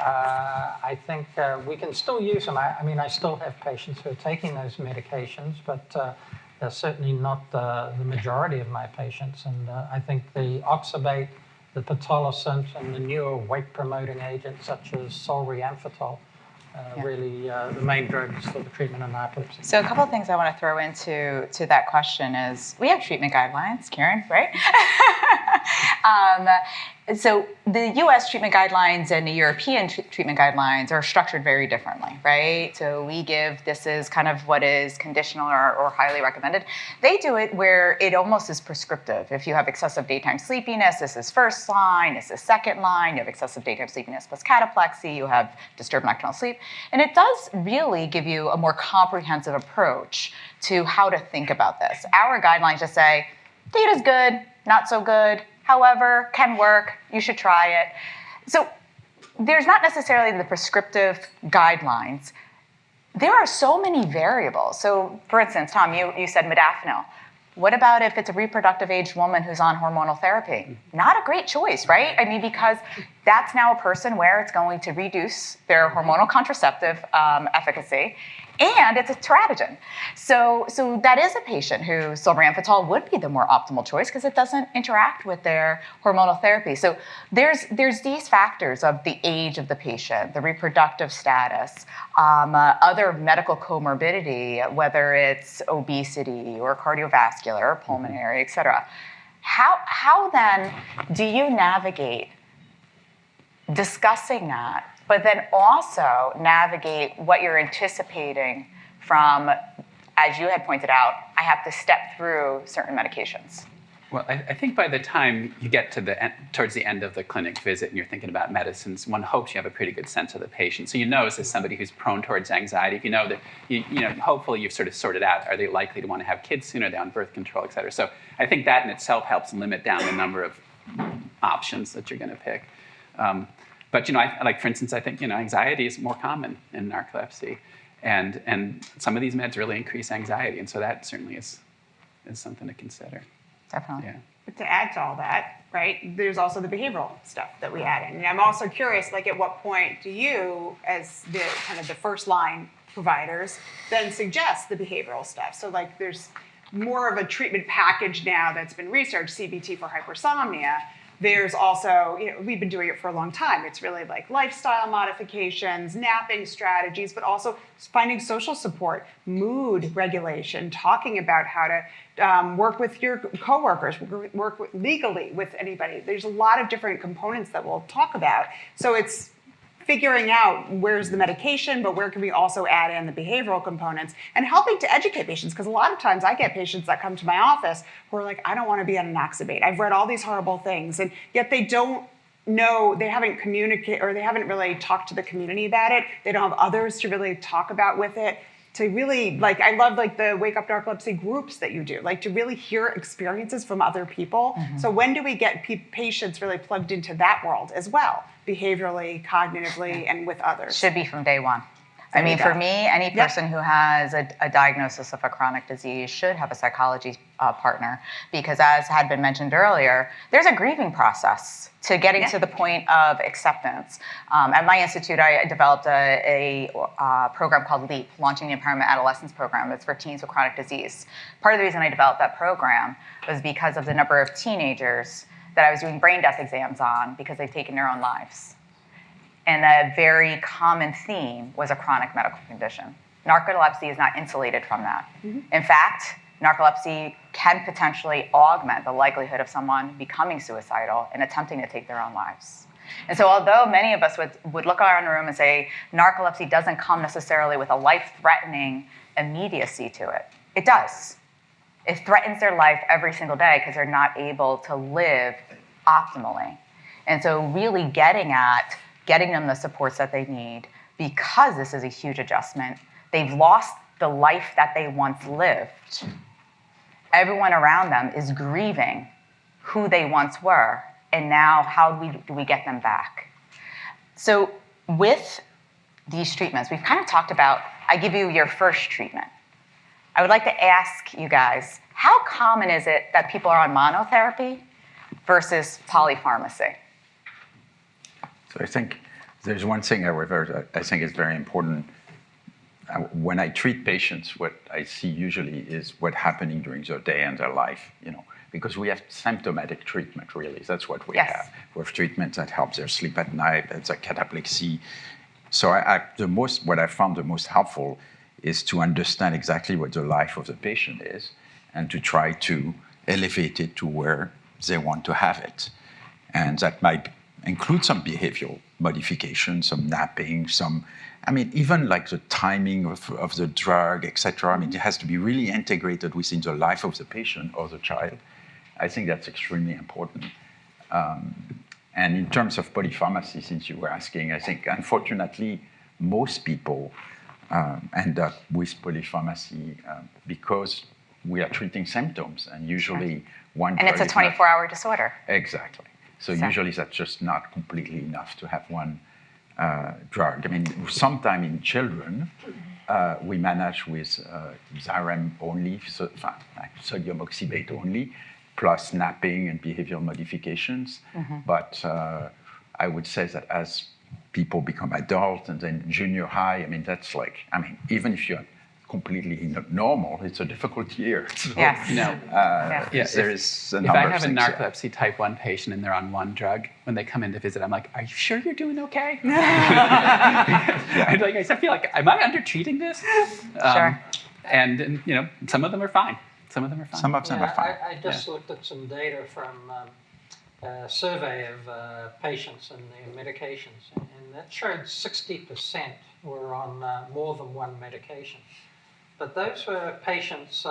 I think we can still use them. I mean, I still have patients who are taking those medications, but they're certainly not the majority of my patients. And I think the oxybate, the pitolisant, and the newer weight-promoting agents such as solriamfetol really the main drugs for the treatment of narcolepsy. So a couple of things I want to throw into that question is we have treatment guidelines, Kiran, right? So the US treatment guidelines and the European treatment guidelines are structured very differently, right? So we give, this is kind of what is conditional or highly recommended. They do it where it almost is prescriptive. If you have excessive daytime sleepiness, this is first line, this is second line. You have excessive daytime sleepiness plus cataplexy, you have disturbed nocturnal sleep. And it does really give you a more comprehensive approach to how to think about this. Our guidelines just say, data's good, not so good, however, can work, you should try it. So there's not necessarily the prescriptive guidelines. There are so many variables. So for instance, Tom, you said modafinil. What about if it's a reproductive aged woman who's on hormonal therapy? Not a great choice, right? I mean, because that's now a person where it's going to reduce their hormonal contraceptive efficacy, and it's a teratogen. So that is a patient who solriamfetol would be the more optimal choice because it doesn't interact with their hormonal therapy. So there's these factors of the age of the patient, the reproductive status, other medical comorbidity, whether it's obesity or cardiovascular or pulmonary, et cetera. How then do you navigate discussing that, but then also navigate what you're anticipating from, as you had pointed out, I have to step through certain medications? Well, I think by the time you get to towards the end of the clinic visit and you're thinking about medicines, one hopes you have a pretty good sense of the patient. So you know, is this somebody who's prone towards anxiety? If you know that, you know, hopefully you've sort of sorted out, are they likely to want to have kids sooner? Are they on birth control, et cetera? So I think that in itself helps limit down the number of options that you're going to pick. But, you know, like for instance, I think, you know, anxiety is more common in narcolepsy. And some of these meds really increase anxiety. And so that certainly is something to consider. Definitely. Yeah. But to add to all that, right, there's also the behavioral stuff that we add in. And I'm also curious, like, at what point do you, as the kind of the first line providers, then suggest the behavioral stuff? So, like, there's more of a treatment package now that's been researched, CBT for hypersomnia. There's also, you know, we've been doing it for a long time. It's really like lifestyle modifications, napping strategies, but also finding social support, mood regulation, talking about how to work with your coworkers, work legally with anybody. There's a lot of different components that we'll talk about. So it's figuring out where's the medication, but where can we also add in the behavioral components and helping to educate patients. Because a lot of times I get patients that come to my office who are like, I don't want to be on an oxybate. I've read all these horrible things, and yet they don't know, they haven't communicated, or they haven't really talked to the community about it. They don't have others to really talk about with it. To really, like, I love like the Wake Up Narcolepsy groups that you do, like to really hear experiences from other people. Mm-hmm. So when do we get patients really plugged into that world as well, behaviorally, cognitively, and with others? Should be from day one. I mean, for me, any person who has a diagnosis of a chronic disease should have a psychology partner, because as had been mentioned earlier, there's a grieving process to getting to the point of acceptance. At my institute, I developed a program called LEAP, Launching the Empowerment Adolescence Program. It's for teens with chronic disease. Part of the reason I developed that program was because of the number of teenagers that I was doing brain death exams on because they've taken their own lives. And a very common theme was a chronic medical condition. narcolepsy is not insulated from that. In fact, narcolepsy can potentially augment the likelihood of someone becoming suicidal and attempting to take their own lives. And so although many of us would look around the room and say narcolepsy doesn't come necessarily with a life-threatening immediacy to it, it does. It threatens their life every single day because they're not able to live optimally. And so really getting them the supports that they need, because this is a huge adjustment. They've lost the life that they once lived. Everyone around them is grieving who they once were, and now how do we get them back? So with these treatments, we've kind of talked about, I give you your first treatment. I would like to ask you guys, how common is it that people are on monotherapy versus polypharmacy? So I think there's one thing, however, I think is very important. When I treat patients, what I see usually is what's happening during their day and their life, because we have symptomatic treatment, really. That's what we have. We have treatment that helps their sleep at night, that's a cataplexy. So what I found the most helpful is to understand exactly what the life of the patient is and to try to elevate it to where they want to have it. And that might include some behavioral modification, some napping, even like the timing of the drug, et cetera. It has to be really integrated within the life of the patient or the child. I think that's extremely important. And in terms of polypharmacy, since you were asking, I think unfortunately most people end up with polypharmacy because we are treating symptoms, and usually one drug. And it's a 24-hour disorder. Exactly. So usually that's just not completely enough to have one drug. Sometime in children, we manage with Xyrem only, sodium oxybate only, plus napping and behavioral modifications. But I would say that as people become adult and then junior high, that's even if you're completely normal, it's a difficult year. So, there is a number of things. If I have a narcolepsy type 1 patient and they're on one drug, when they come in to visit, I'm like, are you sure you're doing okay? I feel like, am I under-treating this? Sure. And some of them are fine. Some of them are fine. Some of them are fine. I just looked at some data from a survey of patients and their medications, and that showed 60% were on more than one medication. But those were patients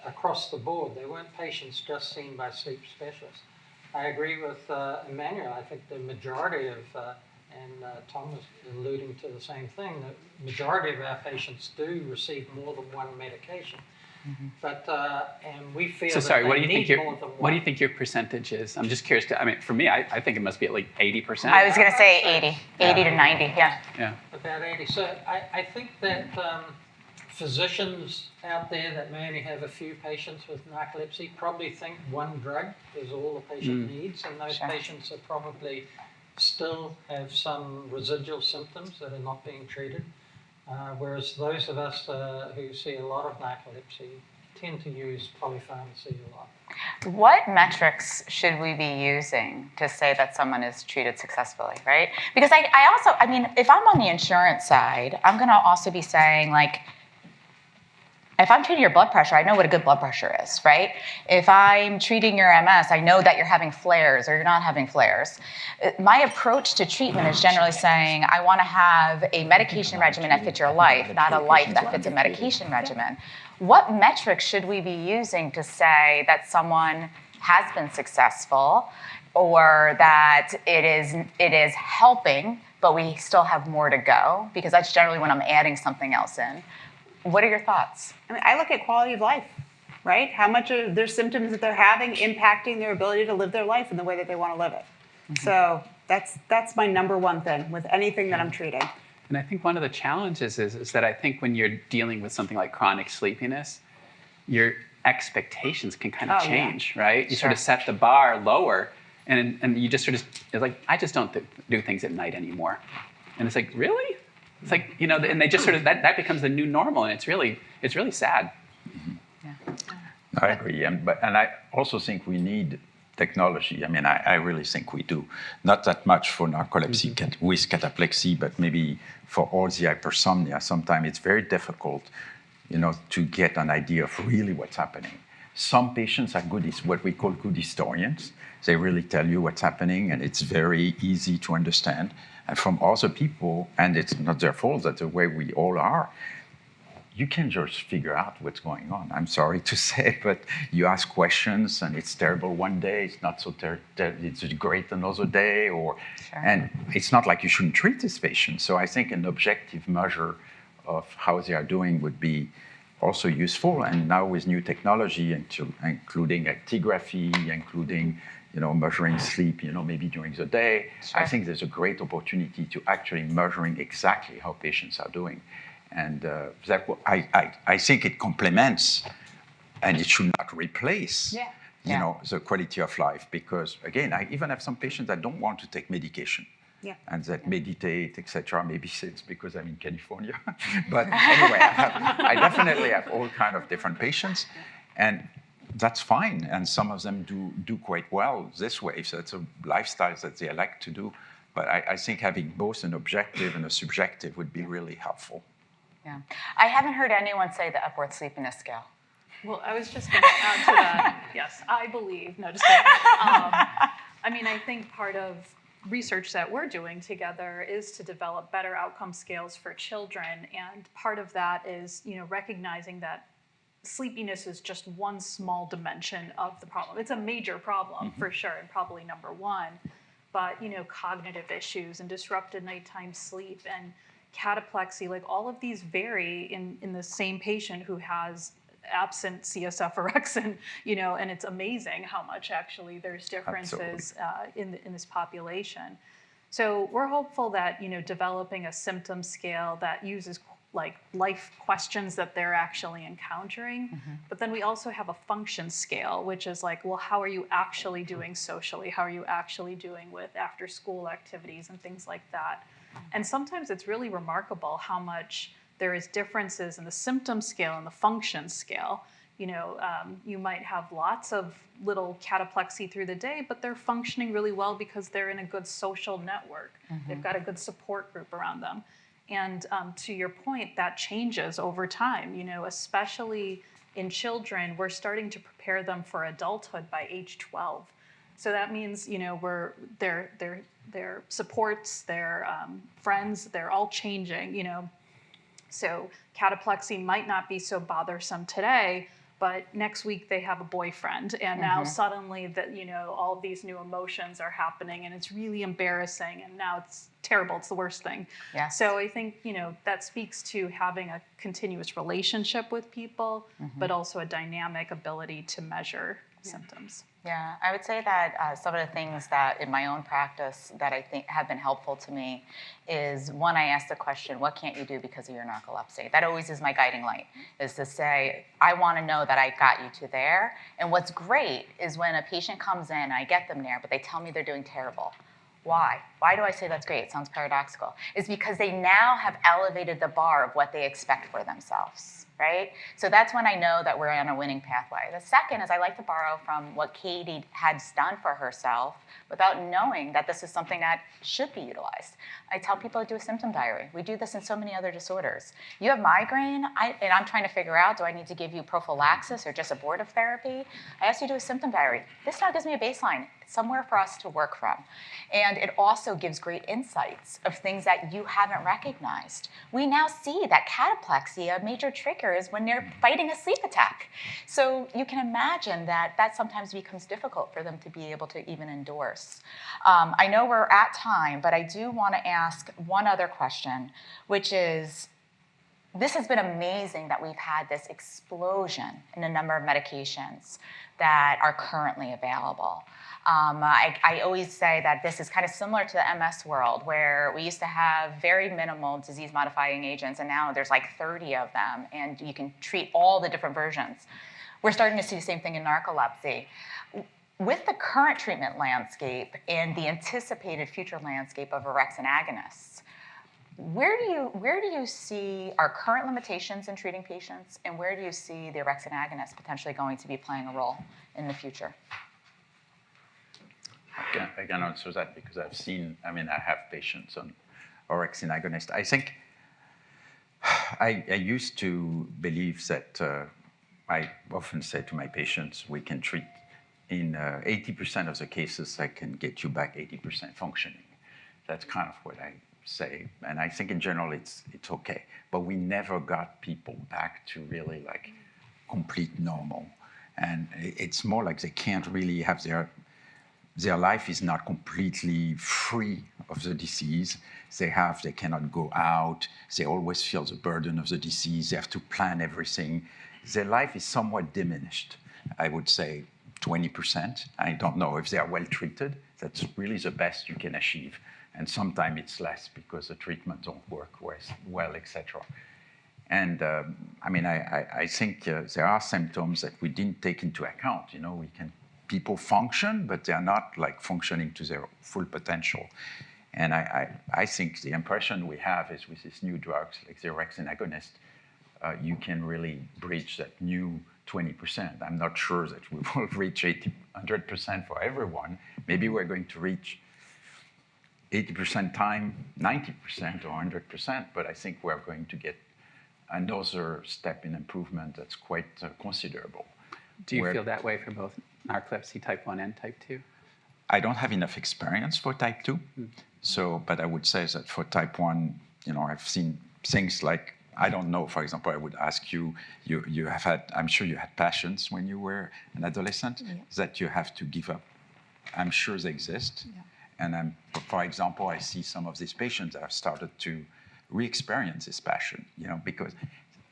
across the board. They weren't patients just seen by sleep specialists. I agree with Emmanuel. I think the majority of, and Tom was alluding to the same thing, the majority of our patients do receive more than one medication. But and we feel what do you think more than one. What do you think your percentage is? I'm just curious. For me, I think it must be at like 80%. I was going to say 80 to 90, yeah. About 80. So I think that physicians out there that may only have a few patients with narcolepsy probably think one drug is all the patient needs, and those patients are probably still have some residual symptoms that are not being treated. Whereas those of us who see a lot of narcolepsy tend to use polypharmacy a lot. What metrics should we be using to say that someone is treated successfully, right? Because I also, if I'm on the insurance side, I'm going to also be saying, if I'm treating your blood pressure, I know what a good blood pressure is, right? If I'm treating your MS, I know that you're having flares or you're not having flares. My approach to treatment is generally saying, I want to have a medication regimen that fits your life, not a life that fits a medication regimen. What metrics should we be using to say that someone has been successful or that it is helping, but we still have more to go? Because that's generally when I'm adding something else in. What are your thoughts? I look at quality of life, right? How much of their symptoms that they're having impacting their ability to live their life in the way that they want to live it. So that's my number one thing with anything that I'm treating. And I think one of the challenges is that I think when you're dealing with something like chronic sleepiness, your expectations can kind of change, right? You sort of set the bar lower, and you just it's like, I just don't do things at night anymore. And it's like, really? It's like, and they just sort of, that becomes the new normal, and it's really sad. I agree, and I also think we need technology. I mean, I really think we do. Not that much for narcolepsy with cataplexy, but maybe for all the hypersomnia. Sometimes it's very difficult, to get an idea of really what's happening. Some patients are good, what we call good historians. They really tell you what's happening, and it's very easy to understand. And from other people, and it's not their fault, that's the way we all are, you can just figure out what's going on. I'm sorry to say, but you ask questions, and it's terrible one day, it's not so it's great another day, and it's not like you shouldn't treat this patient. So I think an objective measure of how they are doing would be also useful. And now with new technology, including actigraphy, including measuring sleep, maybe during the day, I think there's a great opportunity to actually measuring exactly how patients are doing. And I think it complements, and it should not replace, the quality of life. Because again, I even have some patients that don't want to take medication, and that meditate, etc. Maybe it's because I'm in California, but anyway, I definitely have all kind of different patients, and that's fine. And some of them do quite well this way. So it's a lifestyle that they like to do. But I think having both an objective and a subjective would be really helpful. Yeah. I haven't heard anyone say the Epworth Sleepiness Scale. Well, I was just going to add to that. Yes, I believe. No, just kidding. I mean, I think part of research that we're doing together is to develop better outcome scales for children. And part of that is, recognizing that sleepiness is just one small dimension of the problem. It's a major problem for sure, and probably number one. But, cognitive issues and disrupted nighttime sleep and cataplexy, like all of these vary in the same patient who has absent CSF orexin, and it's amazing how much actually there's differences in this population. So we're hopeful that, developing a symptom scale that uses like life questions that they're actually encountering, but then we also have a function scale, which is like, well, how are you actually doing socially? How are you actually doing with after school activities and things like that? And sometimes it's really remarkable how much there is differences in the symptom scale and the function scale. You might have lots of little cataplexy through the day, but they're functioning really well because they're in a good social network. They've got a good support group around them. And to your point, that changes over time, especially in children. We're starting to prepare them for adulthood by age 12. So that means, their supports, their friends, they're all changing, So cataplexy might not be so bothersome today, but next week they have a boyfriend, and now suddenly that all of these new emotions are happening, and it's really embarrassing, and now it's terrible. It's the worst thing. Yes. So I think that speaks to having a continuous relationship with people, but also a dynamic ability to measure symptoms. Yeah, I would say that some of the things that in my own practice that I think have been helpful to me is, one, I ask the question, what can't you do because of your narcolepsy? That always is my guiding light, is to say, I want to know that I got you to there. And what's great is when a patient comes in, I get them there, but they tell me they're doing terrible. Why? Why do I say that's great? It sounds paradoxical. It's because they now have elevated the bar of what they expect for themselves, right? So that's when I know that we're on a winning pathway. The second is I like to borrow from what Katy has done for herself without knowing that this is something that should be utilized. I tell people to do a symptom diary. We do this in so many other disorders. You have migraine, and I'm trying to figure out, do I need to give you prophylaxis or just abortive therapy? I ask you to do a symptom diary. This now gives me a baseline, somewhere for us to work from. And it also gives great insights of things that you haven't recognized. We now see that cataplexy, a major trigger, is when they're fighting a sleep attack. So you can imagine that sometimes becomes difficult for them to be able to even endorse. I know we're at time, but I do want to ask one other question, which is, this has been amazing that we've had this explosion in the number of medications that are currently available. I always say that this is kind of similar to the MS world, where we used to have very minimal disease-modifying agents, and now there's like 30 of them, and you can treat all the different versions. We're starting to see the same thing in narcolepsy. With the current treatment landscape and the anticipated future landscape of orexin agonists, where do you see our current limitations in treating patients, and where do you see the orexin agonists potentially going to be playing a role in the future? I can answer that because I've seen, I mean, I have patients on orexin agonist. I think I used to believe that I often say to my patients, we can treat in 80% of the cases, I can get you back 80% functioning. That's kind of what I say. And I think in general, it's okay. But we never got people back to really like complete normal. And it's more like they can't really have their life is not completely free of the disease. They cannot go out. They always feel the burden of the disease. They have to plan everything. Their life is somewhat diminished. I would say 20%. I don't know if they are well treated. That's really the best you can achieve. And sometimes it's less because the treatment don't work well, etc. And I mean, I think there are symptoms that we didn't take into account. You know, people function, but they are not like functioning to their full potential. And I think the impression we have is with these new drugs, like the orexin agonist, you can really bridge that new 20%. I'm not sure that we will reach 100% for everyone. Maybe we're going to reach 80% time, 90% or 100%, but I think we're going to get another step in improvement that's quite considerable. Do you feel that way for both narcolepsy type 1 and type 2? I don't have enough experience for type 2. So, but I would say that for type 1, you know, I've seen things like, I don't know, for example, I would ask you have had, I'm sure you had passions when you were an adolescent that you have to give up. I'm sure they exist. Yeah. And for example, I see some of these patients that have started to re-experience this passion, you know, because,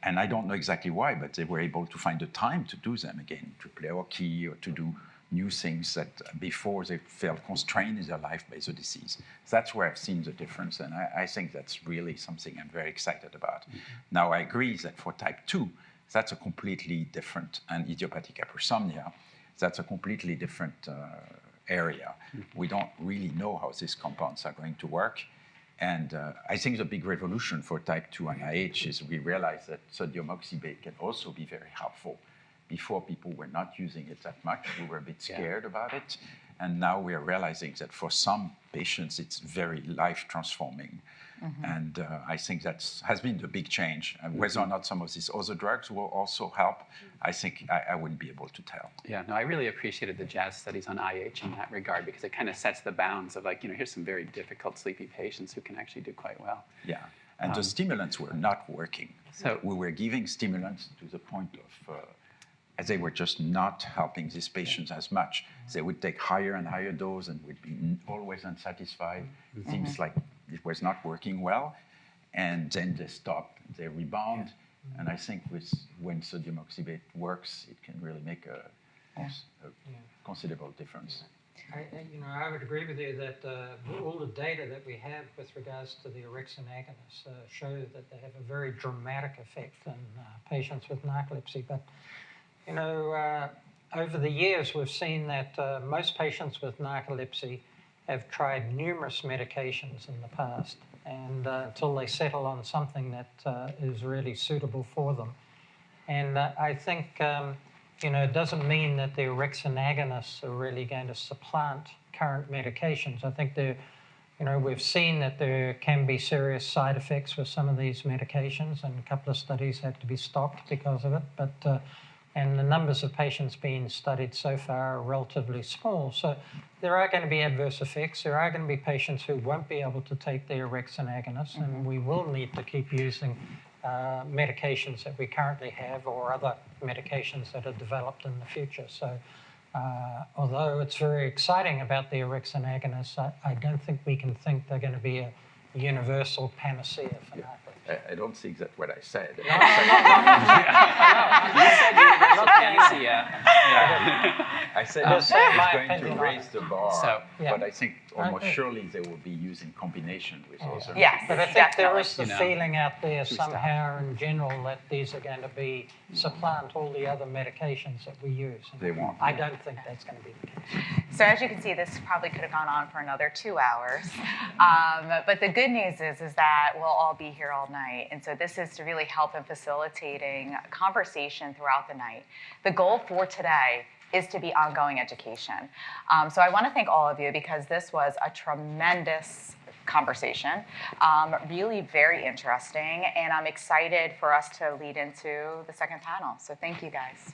and I don't know exactly why, but they were able to find the time to do them again, to play hockey or to do new things that before they felt constrained in their life by the disease. That's where I've seen the difference, and I think that's really something I'm very excited about. Mm-hmm. Now, I agree that for type 2, that's a completely different, and idiopathic hypersomnia, that's a completely different area. Mm-hmm. We don't really know how these compounds are going to work. And I think the big revolution for type 2 and IH is we realize that sodium oxybate can also be very helpful. Before, people were not using it that much. We were a bit scared about it. And now we are realizing that for some patients, it's very life-transforming. Mm-hmm. And I think that has been the big change. And whether or not some of these other drugs will also help, I think I wouldn't be able to tell. Yeah, no, I really appreciated the Jazz studies on IH in that regard because it kind of sets the bounds of like, you know, here's some very difficult sleepy patients who can actually do quite well. Yeah, and the stimulants were not working. So we were giving stimulants to the point of they were just not helping these patients as much. They would take higher and higher dose and would be always unsatisfied. Mm-hmm. Seems like it was not working well. And then they stop, they rebound. Yeah. And I think when sodium oxybate works, it can really make a considerable difference. I would agree with you that all the data that we have with regards to the orexin agonists show that they have a very dramatic effect in patients with narcolepsy. But over the years, we've seen that most patients with narcolepsy have tried numerous medications in the past, and until they settle on something that is really suitable for them. And I think, it doesn't mean that the orexin agonists are really going to supplant current medications. I think we've seen that there can be serious side effects with some of these medications, and a couple of studies had to be stopped because of it. But and the numbers of patients being studied so far are relatively small. So there are going to be adverse effects. There are going to be patients who won't be able to take the orexin agonists, mm-hmm. and we will need to keep using medications that we currently have or other medications that are developed in the future. So although it's very exciting about the orexin agonists, I don't think we can think they're going to be a universal panacea for narcolepsy. I don't think that's what I said. No. You said universal panacea. I said it's going to raise the bar, but I think almost surely they will be used in combination with other. Yes, but I think there is the feeling out there somehow in general that these are going to be supplant all the other medications that we use. They won't. I don't think that's going to be the case. So as you can see, this probably could have gone on for another 2 hours. But the good news is that we'll all be here all night. And so this is to really help in facilitating conversation throughout the night. The goal for today is to be ongoing education. So I want to thank all of you because this was a tremendous conversation, really very interesting, and I'm excited for us to lead into the second panel. So thank you guys.